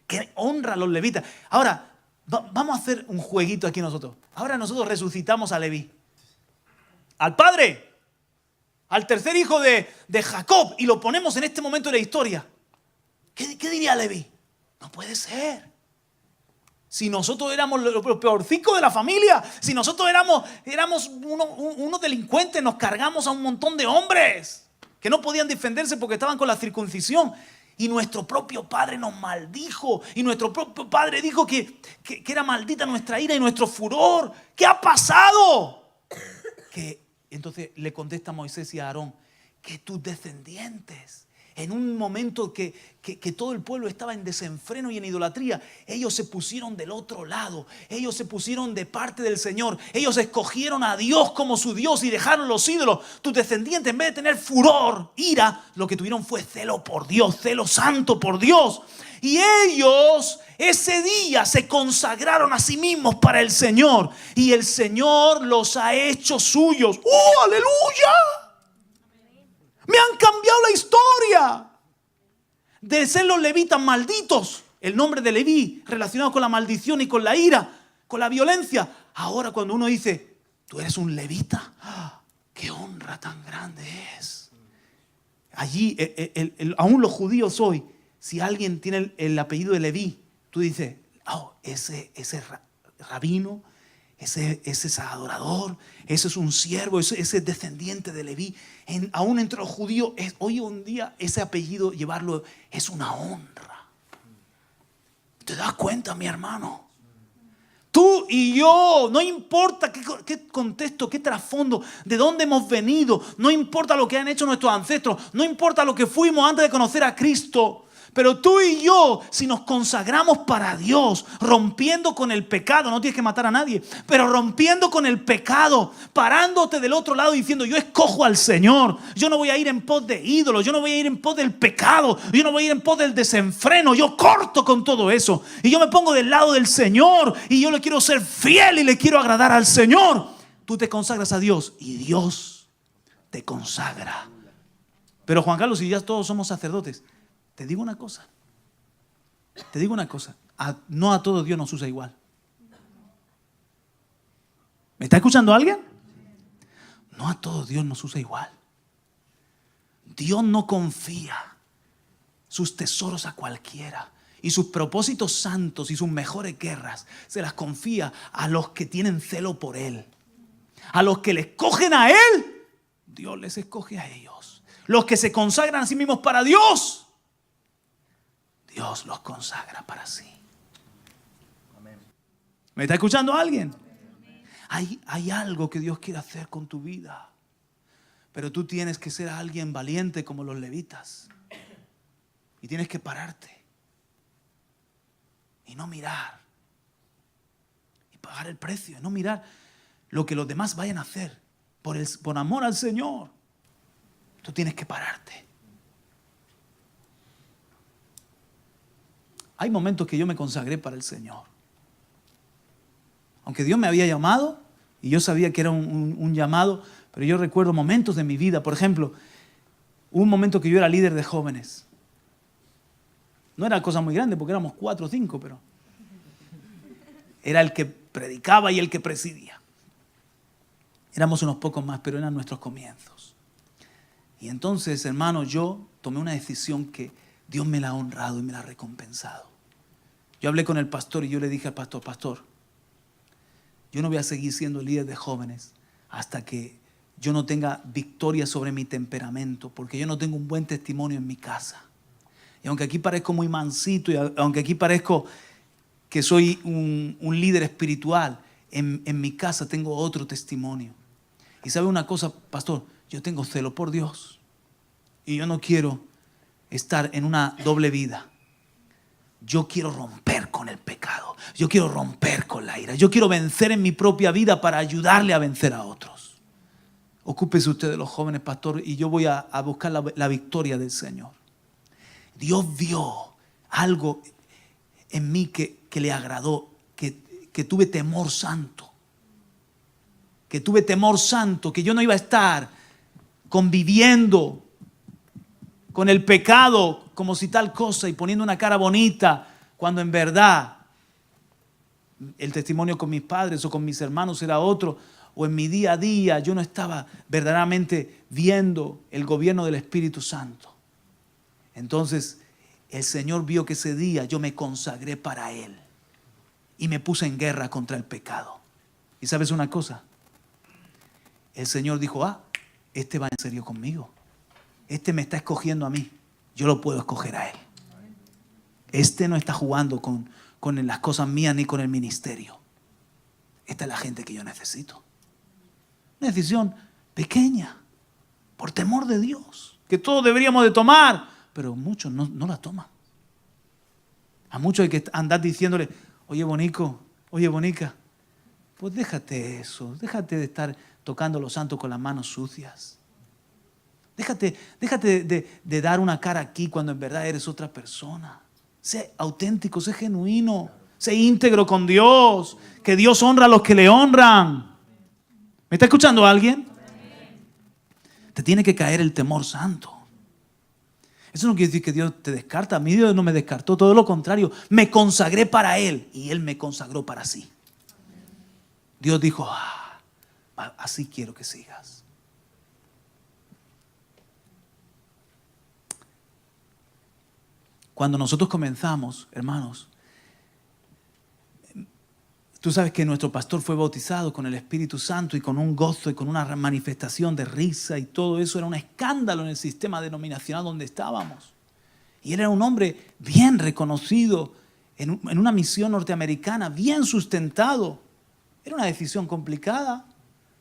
¡Qué honra a los levitas! Ahora, vamos a hacer un jueguito aquí nosotros. Ahora nosotros resucitamos a Leví. Al padre. Al tercer hijo de Jacob. Y lo ponemos en este momento de la historia. ¿Qué diría Leví? No puede ser. Si nosotros éramos los peorcicos de la familia, si nosotros éramos unos delincuentes, nos cargamos a un montón de hombres que no podían defenderse porque estaban con la circuncisión. Y nuestro propio padre nos maldijo. Y nuestro propio padre dijo que era maldita nuestra ira y nuestro furor. ¿Qué ha pasado? Entonces le contesta Moisés y a Aarón, que tus descendientes, en un momento que todo el pueblo estaba en desenfreno y en idolatría, ellos se pusieron del otro lado, ellos se pusieron de parte del Señor, ellos escogieron a Dios como su Dios y dejaron los ídolos. Tus descendientes, en vez de tener furor, ira, lo que tuvieron fue celo por Dios, celo santo por Dios. Y ellos ese día se consagraron a sí mismos para el Señor, y el Señor los ha hecho suyos. ¡Oh, aleluya! Me han cambiado la historia. De ser los levitas malditos, el nombre de Leví relacionado con la maldición y con la ira, con la violencia. Ahora cuando uno dice, tú eres un levita, ¡qué honra tan grande es! Allí, aún los judíos hoy, si alguien tiene el apellido de Leví, tú dices, oh, ese rabino, ese es adorador, ese es un siervo, ese es descendiente de Leví. Aún entre los judíos, hoy en día ese apellido, llevarlo es una honra. ¿Te das cuenta, mi hermano? Tú y yo, no importa qué contexto, qué trasfondo, de dónde hemos venido, no importa lo que han hecho nuestros ancestros, no importa lo que fuimos antes de conocer a Cristo. Pero tú y yo, si nos consagramos para Dios, rompiendo con el pecado, no tienes que matar a nadie, pero rompiendo con el pecado, parándote del otro lado diciendo, yo escojo al Señor, yo no voy a ir en pos de ídolos, yo no voy a ir en pos del pecado, yo no voy a ir en pos del desenfreno, yo corto con todo eso y yo me pongo del lado del Señor y yo le quiero ser fiel y le quiero agradar al Señor. Tú te consagras a Dios y Dios te consagra. Pero Juan Carlos, si ya todos somos sacerdotes, te digo una cosa, no a todos Dios nos usa igual. ¿Me está escuchando alguien? No a todos Dios nos usa igual. Dios no confía sus tesoros a cualquiera, y sus propósitos santos y sus mejores guerras se las confía a los que tienen celo por Él. A los que le escogen a Él, Dios les escoge a ellos. Los que se consagran a sí mismos para Dios, Dios los consagra para sí. Amén. ¿Me está escuchando alguien? Hay algo que Dios quiere hacer con tu vida, pero tú tienes que ser alguien valiente como los levitas y tienes que pararte y no mirar y pagar el precio, y no mirar lo que los demás vayan a hacer por amor al Señor. Tú tienes que pararte. Hay momentos que yo me consagré para el Señor. Aunque Dios me había llamado y yo sabía que era un llamado, pero yo recuerdo momentos de mi vida. Por ejemplo, hubo un momento que yo era líder de jóvenes. No era cosa muy grande porque éramos 4 o 5, pero era el que predicaba y el que presidía. Éramos unos pocos más, pero eran nuestros comienzos. Y entonces, hermano, yo tomé una decisión que Dios me la ha honrado y me la ha recompensado. Yo hablé con el pastor y yo le dije al pastor, pastor, yo no voy a seguir siendo líder de jóvenes hasta que yo no tenga victoria sobre mi temperamento, porque yo no tengo un buen testimonio en mi casa. Y aunque aquí parezco muy mansito, y aunque aquí parezco que soy un líder espiritual, en mi casa tengo otro testimonio. Y sabe una cosa, pastor, yo tengo celo por Dios y yo no quiero estar en una doble vida. Yo quiero romper con el pecado, yo quiero romper con la ira, yo quiero vencer en mi propia vida para ayudarle a vencer a otros. Ocúpese usted de los jóvenes, pastor, y yo voy a buscar la victoria del Señor. Dios vio algo en mí que le agradó, que tuve temor santo. Que tuve temor santo, que yo no iba a estar conviviendo con el pecado como si tal cosa y poniendo una cara bonita, cuando en verdad el testimonio con mis padres o con mis hermanos era otro, o en mi día a día yo no estaba verdaderamente viendo el gobierno del Espíritu Santo. Entonces el Señor vio que ese día yo me consagré para Él y me puse en guerra contra el pecado. ¿Y sabes una cosa? El Señor dijo, este va en serio conmigo. Este me está escogiendo a mí. Yo lo puedo escoger a Él. Este no está jugando con las cosas mías ni con el ministerio. Esta es la gente que yo necesito. Una decisión pequeña, por temor de Dios, que todos deberíamos de tomar, pero muchos no la toman. A muchos hay que andar diciéndole, oye Bonico, oye Bonica, pues déjate eso, déjate de estar tocando a los santos con las manos sucias. Déjate de dar una cara aquí cuando en verdad eres otra persona. Sé auténtico, sé genuino, sé íntegro con Dios, que Dios honra a los que le honran. ¿Me está escuchando alguien? Te tiene que caer el temor santo. Eso no quiere decir que Dios te descarta. A mí Dios no me descartó, todo lo contrario. Me consagré para Él y Él me consagró para sí. Dios dijo, así quiero que sigas. Cuando nosotros comenzamos, hermanos, tú sabes que nuestro pastor fue bautizado con el Espíritu Santo y con un gozo y con una manifestación de risa y todo eso era un escándalo en el sistema denominacional donde estábamos. Y él era un hombre bien reconocido en una misión norteamericana, bien sustentado. Era una decisión complicada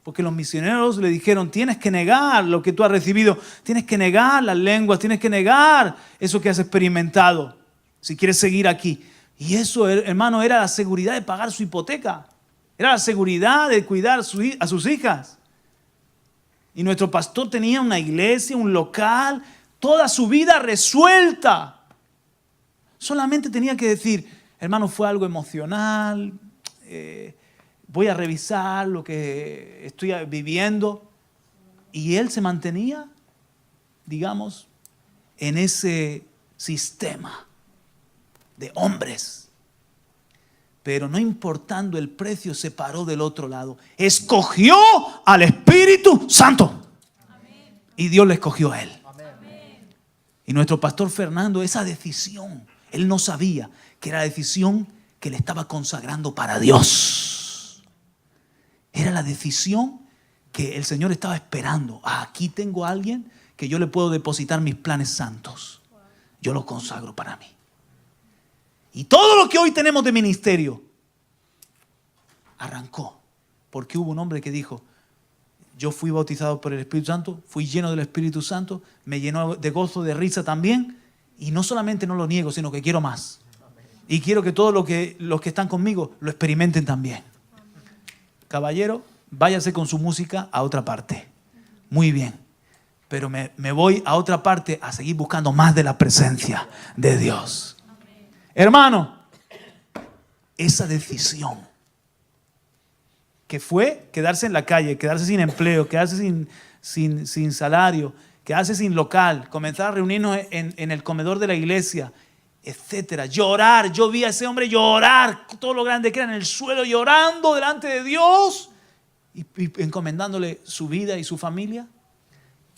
porque los misioneros le dijeron, tienes que negar lo que tú has recibido, tienes que negar las lenguas, tienes que negar eso que has experimentado si quieres seguir aquí. Y eso, hermano, era la seguridad de pagar su hipoteca. Era la seguridad de cuidar a sus hijas. Y nuestro pastor tenía una iglesia, un local, toda su vida resuelta. Solamente tenía que decir, hermano, fue algo emocional, voy a revisar lo que estoy viviendo. Y él se mantenía, digamos, en ese sistema de hombres. Pero no importando el precio, se paró del otro lado. Escogió al Espíritu Santo. Amén. Y Dios le escogió a él. Amén. Y nuestro pastor Fernando, esa decisión, él no sabía que era la decisión que le estaba consagrando para Dios. Era la decisión que el Señor estaba esperando. Aquí tengo a alguien que yo le puedo depositar mis planes santos. Yo lo consagro para mí. Y todo lo que hoy tenemos de ministerio arrancó porque hubo un hombre que dijo, yo fui bautizado por el Espíritu Santo, fui lleno del Espíritu Santo, me llenó de gozo, de risa también, y no solamente no lo niego, sino que quiero más. Y quiero que todos los que están conmigo lo experimenten también. Caballero, váyase con su música a otra parte. Muy bien. Pero me voy a otra parte a seguir buscando más de la presencia de Dios. Hermano, esa decisión que fue quedarse en la calle, quedarse sin empleo, quedarse sin salario, quedarse sin local, comenzar a reunirnos en el comedor de la iglesia, etcétera. Llorar, yo vi a ese hombre llorar, todo lo grande que era en el suelo, llorando delante de Dios y encomendándole su vida y su familia.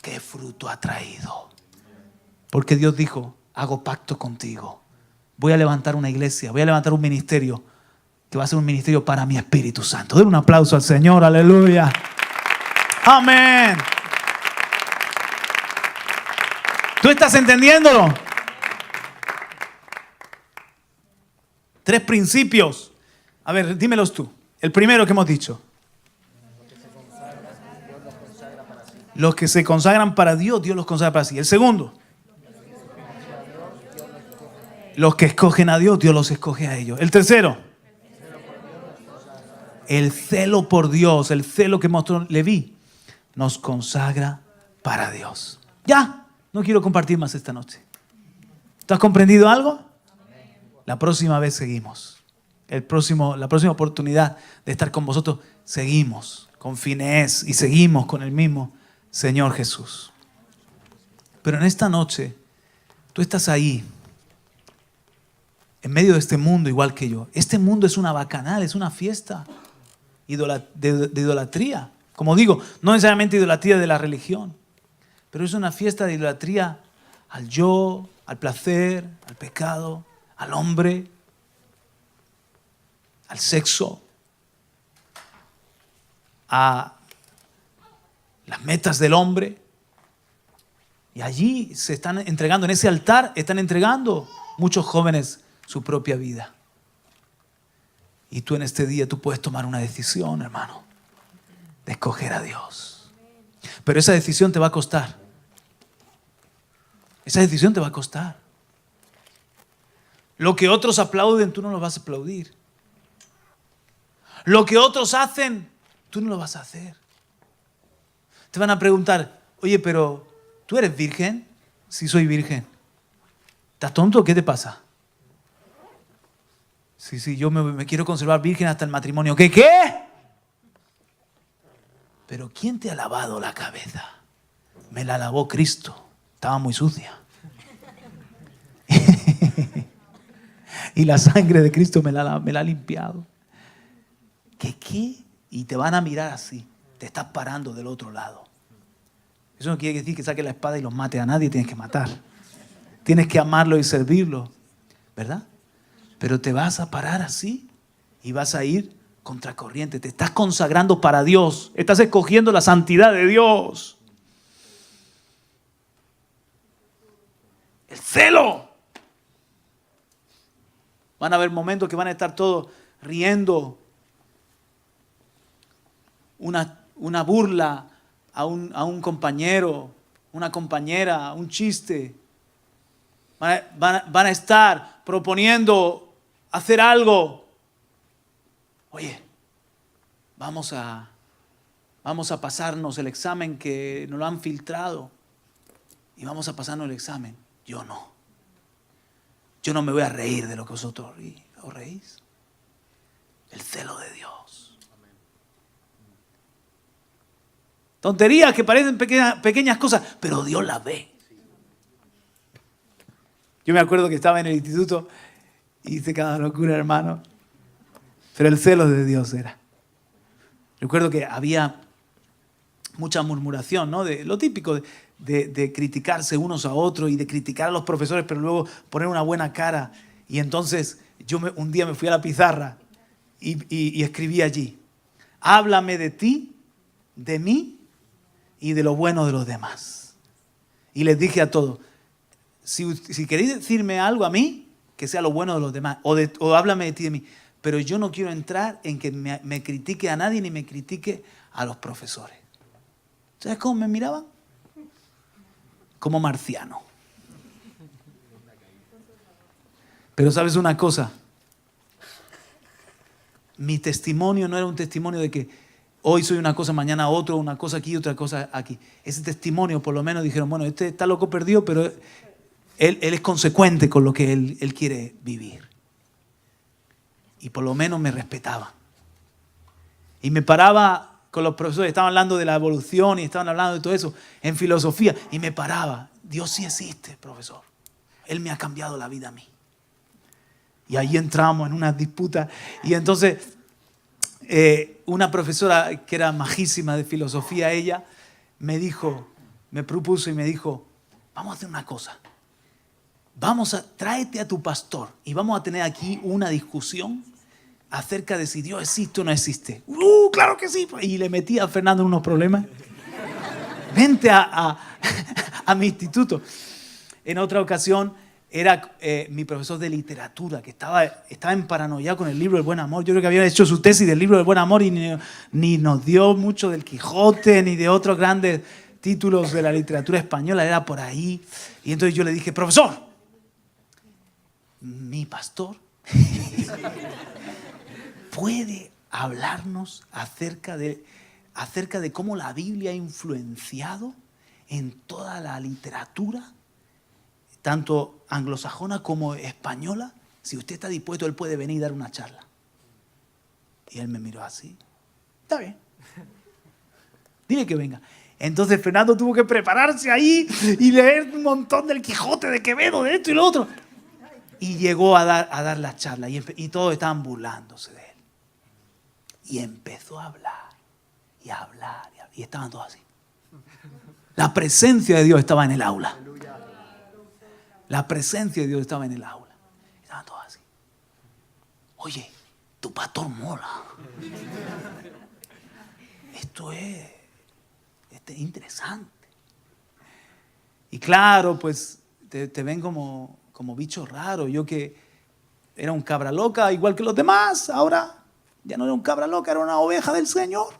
¿Qué fruto ha traído? Porque Dios dijo, hago pacto contigo. Voy a levantar una iglesia, voy a levantar un ministerio que va a ser un ministerio para mi Espíritu Santo. Den un aplauso al Señor, aleluya. Amén. ¿Tú estás entendiéndolo? 3 principios. A ver, dímelos tú. El primero que hemos dicho. Los que se consagran para Dios, Dios los consagra para sí. El segundo. Los que escogen a Dios, Dios los escoge a ellos. El tercero. El celo por Dios, el celo que mostró Leví, nos consagra para Dios. Ya, no quiero compartir más esta noche. ¿Tú has comprendido algo? La próxima vez seguimos. La próxima oportunidad de estar con vosotros, seguimos con Finés y seguimos con el mismo Señor Jesús. Pero en esta noche, tú estás ahí, en medio de este mundo igual que yo. Este mundo es una bacanal, es una fiesta de idolatría. Como digo, no necesariamente idolatría de la religión, pero es una fiesta de idolatría al yo, al placer, al pecado, al hombre, al sexo, a las metas del hombre. Y allí se están entregando, en ese altar están entregando muchos jóvenes su propia vida. Y tú en este día tú puedes tomar una decisión, hermano, de escoger a Dios. Pero esa decisión te va a costar. Esa decisión te va a costar. Lo que otros aplauden, tú no lo vas a aplaudir. Lo que otros hacen, tú no lo vas a hacer. Te van a preguntar, oye, pero ¿tú eres virgen? Sí, soy virgen. ¿Estás tonto? ¿Qué te pasa? Sí, yo me quiero conservar virgen hasta el matrimonio. ¿Qué? Pero ¿quién te ha lavado la cabeza? Me la lavó Cristo. Estaba muy sucia. Y la sangre de Cristo me la ha limpiado. ¿Qué? Y te van a mirar así. Te estás parando del otro lado. Eso no quiere decir que saques la espada y los mates a nadie. Tienes que matar. Tienes que amarlo y servirlo. ¿Verdad? Pero te vas a parar así y vas a ir contracorriente. Te estás consagrando para Dios. Estás escogiendo la santidad de Dios. El celo. Van a haber momentos que van a estar todos riendo. Una burla a un compañero, una compañera, un chiste. Van a estar proponiendo hacer algo. Oye, vamos a pasarnos el examen que nos lo han filtrado. Y vamos a pasarnos el examen. Yo no. Yo no me voy a reír de lo que vosotros os reís. El celo de Dios. Tonterías que parecen pequeñas cosas, pero Dios las ve. Yo me acuerdo que estaba en el instituto y hice cada locura, hermano. Pero el celo de Dios era. Recuerdo que había mucha murmuración, ¿no? De lo típico de criticarse unos a otros y de criticar a los profesores, pero luego poner una buena cara. Y entonces un día me fui a la pizarra y escribí allí: háblame de ti, de mí y de lo bueno de los demás. Y les dije a todos: si queréis decirme algo a mí, que sea lo bueno de los demás, o háblame de ti, de mí. Pero yo no quiero entrar en que me critique a nadie ni me critique a los profesores. ¿Sabes cómo me miraban? Como marciano. Pero ¿sabes una cosa? Mi testimonio no era un testimonio de que hoy soy una cosa, mañana otro, una cosa aquí, otra cosa aquí. Ese testimonio, por lo menos, dijeron, bueno, este está loco perdido, pero él es consecuente con lo que él quiere vivir. Y por lo menos me respetaba. Y me paraba con los profesores, estaban hablando de la evolución y estaban hablando de todo eso, en filosofía, y me paraba. Dios sí existe, profesor. Él me ha cambiado la vida a mí. Y ahí entramos en una disputa. Y entonces, una profesora que era majísima de filosofía, ella me propuso y me dijo, vamos a hacer una cosa. Tráete a tu pastor y vamos a tener aquí una discusión acerca de si Dios existe o no existe. Claro que sí. Y le metí a Fernando en unos problemas. Vente a mi instituto. En otra ocasión era mi profesor de literatura que estaba en paranoia con el libro del Buen Amor. Yo creo que había hecho su tesis del libro del Buen Amor y ni nos dio mucho del Quijote ni de otros grandes títulos de la literatura española. Era por ahí. Y entonces yo le dije, profesor, mi pastor puede hablarnos acerca de cómo la Biblia ha influenciado en toda la literatura, tanto anglosajona como española. Si usted está dispuesto, él puede venir y dar una charla. Y él me miró así. Está bien. Dile que venga. Entonces Fernando tuvo que prepararse ahí y leer un montón del Quijote, de Quevedo, de esto y lo otro. Y llegó a dar la charla y todos estaban burlándose de él. Y empezó a hablar y a hablar y estaban todos así. La presencia de Dios estaba en el aula. La presencia de Dios estaba en el aula. Estaban todos así. Oye, tu pastor mola. Esto es interesante. Y claro, pues te ven como bicho raro. Yo que era un cabra loca igual que los demás, ahora ya no era un cabra loca, era una oveja del Señor.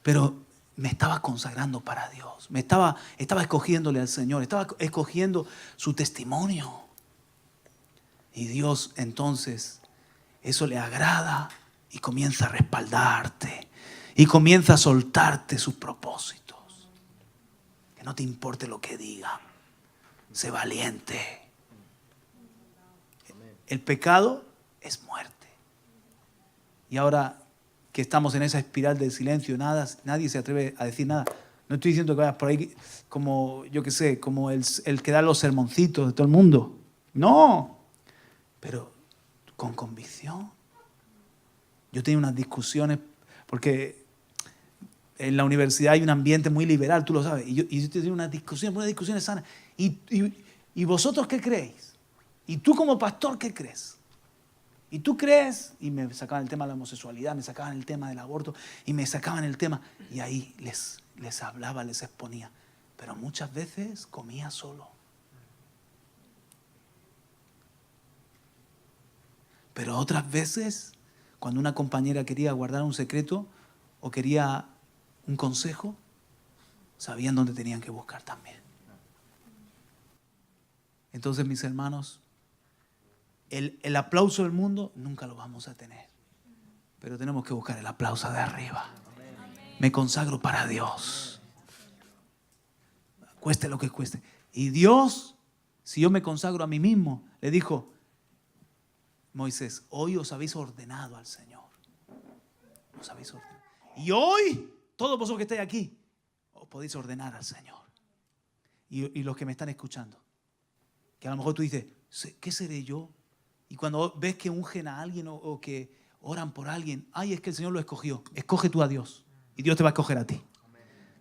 Pero me estaba consagrando para Dios. Estaba escogiéndole al Señor. Estaba escogiendo su testimonio. Y Dios entonces, eso le agrada y comienza a respaldarte. Y comienza a soltarte sus propósitos. Que no te importe lo que digan. Sé valiente. El pecado es muerte. Y ahora que estamos en esa espiral del silencio, nadie se atreve a decir nada. No estoy diciendo que vayas por ahí como, yo qué sé, como el que da los sermoncitos de todo el mundo. No, pero con convicción. Yo tenía unas discusiones, porque en la universidad hay un ambiente muy liberal, tú lo sabes. Y yo tenía unas discusiones sanas. ¿Y vosotros qué creéis? ¿Y tú como pastor qué crees? ¿Y tú crees? Y me sacaban el tema de la homosexualidad, me sacaban el tema del aborto, y me sacaban el tema, y ahí les hablaba, les exponía. Pero muchas veces comía solo. Pero otras veces, cuando una compañera quería guardar un secreto o quería un consejo, sabían dónde tenían que buscar también. Entonces, mis hermanos, el aplauso del mundo nunca lo vamos a tener. Pero tenemos que buscar el aplauso de arriba. Me consagro para Dios. Cueste lo que cueste. Y Dios, si yo me consagro a mí mismo, le dijo, Moisés, hoy os habéis ordenado al Señor. Os habéis ordenado. Y hoy, todos vosotros que estáis aquí, os podéis ordenar al Señor. Y los que me están escuchando, que a lo mejor tú dices, ¿qué seré yo? Y cuando ves que ungen a alguien o que oran por alguien, ay, es que el Señor lo escogió. Escoge tú a Dios y Dios te va a escoger a ti.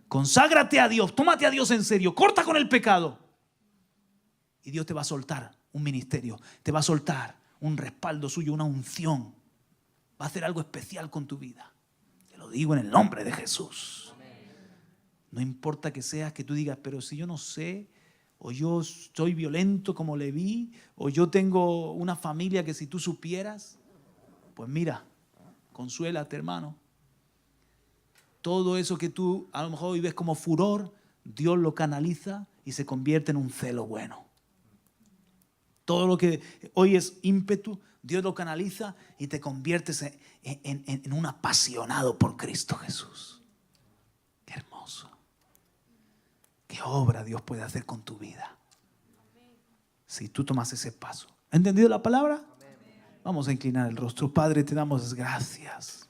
Conságrate a Dios, tómate a Dios en serio, corta con el pecado. Y Dios te va a soltar un ministerio, te va a soltar un respaldo suyo, una unción. Va a hacer algo especial con tu vida. Te lo digo en el nombre de Jesús. No importa que seas, que tú digas, pero si yo no sé, o yo soy violento como Leví, o yo tengo una familia que si tú supieras, pues mira, consuélate, hermano. Todo eso que tú a lo mejor hoy ves como furor, Dios lo canaliza y se convierte en un celo bueno. Todo lo que hoy es ímpetu, Dios lo canaliza y te conviertes en un apasionado por Cristo Jesús. Qué hermoso. ¿Qué obra Dios puede hacer con tu vida? Si tú tomas ese paso. ¿Ha entendido la palabra? Vamos a inclinar el rostro. Padre, te damos gracias.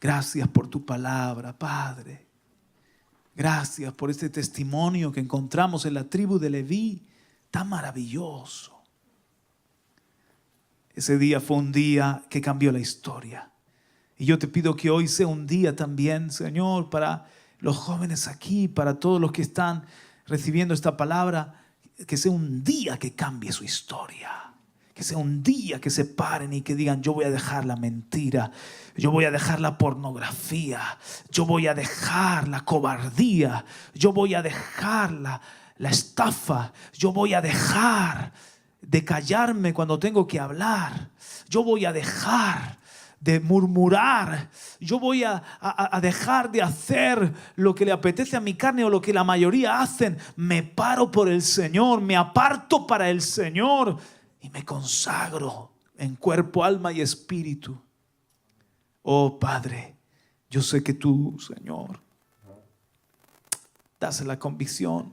Gracias por tu palabra, Padre. Gracias por este testimonio que encontramos en la tribu de Leví. Tan maravilloso. Ese día fue un día que cambió la historia. Y yo te pido que hoy sea un día también, Señor, para los jóvenes aquí, para todos los que están recibiendo esta palabra, que sea un día que cambie su historia. Que sea un día que se paren y que digan, yo voy a dejar la mentira, yo voy a dejar la pornografía, yo voy a dejar la cobardía, yo voy a dejar la estafa, yo voy a dejar de callarme cuando tengo que hablar, yo voy a dejar de murmurar, yo voy a dejar de hacer lo que le apetece a mi carne o lo que la mayoría hacen. Me paro por el Señor, me aparto para el Señor y me consagro en cuerpo, alma y espíritu. Oh Padre, yo sé que tú, Señor, das la convicción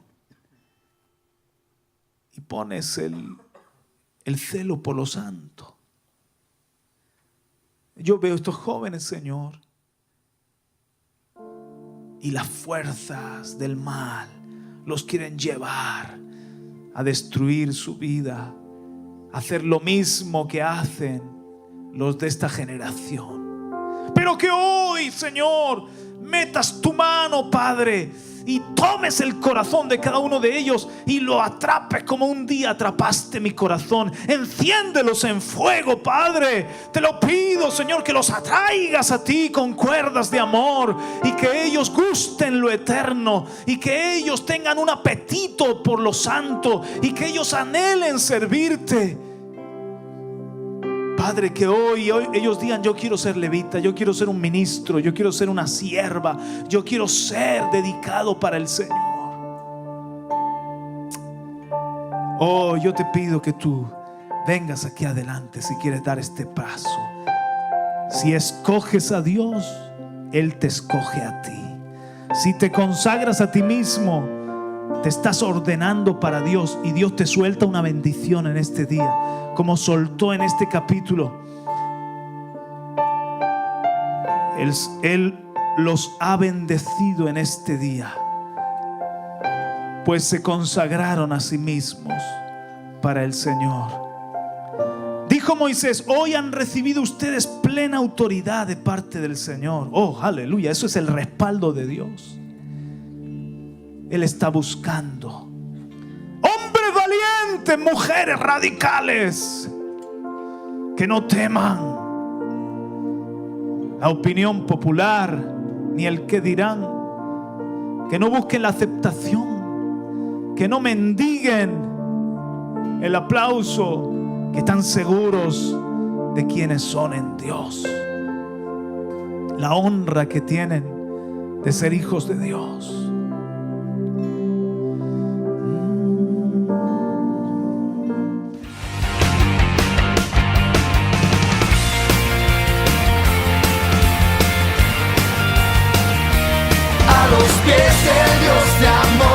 y pones el celo por lo santo. Yo veo estos jóvenes, Señor, y las fuerzas del mal los quieren llevar a destruir su vida, a hacer lo mismo que hacen los de esta generación. Pero que hoy, Señor, metas tu mano, Padre, y tomes el corazón de cada uno de ellos y lo atrapes como un día atrapaste mi corazón. Enciéndelos en fuego, Padre. Te lo pido, Señor, que los atraigas a ti con cuerdas de amor y que ellos gusten lo eterno y que ellos tengan un apetito por lo santo y que ellos anhelen servirte. Padre, que hoy ellos digan: yo quiero ser levita, yo quiero ser un ministro, yo quiero ser una sierva, yo quiero ser dedicado para el Señor. Oh, yo te pido que tú vengas aquí adelante si quieres dar este paso. Si escoges a Dios, Él te escoge a ti. Si te consagras a ti mismo, te estás ordenando para Dios y Dios te suelta una bendición en este día, como soltó en este capítulo. Él los ha bendecido en este día, pues se consagraron a sí mismos para el Señor. Dijo Moisés: hoy han recibido ustedes plena autoridad de parte del Señor. Oh, aleluya, eso es el respaldo de Dios. Él está buscando hombres valientes, mujeres radicales, que no teman la opinión popular ni el que dirán, que no busquen la aceptación, que no mendiguen el aplauso, que están seguros de quiénes son en Dios, la honra que tienen de ser hijos de Dios. A los pies del Dios de amor.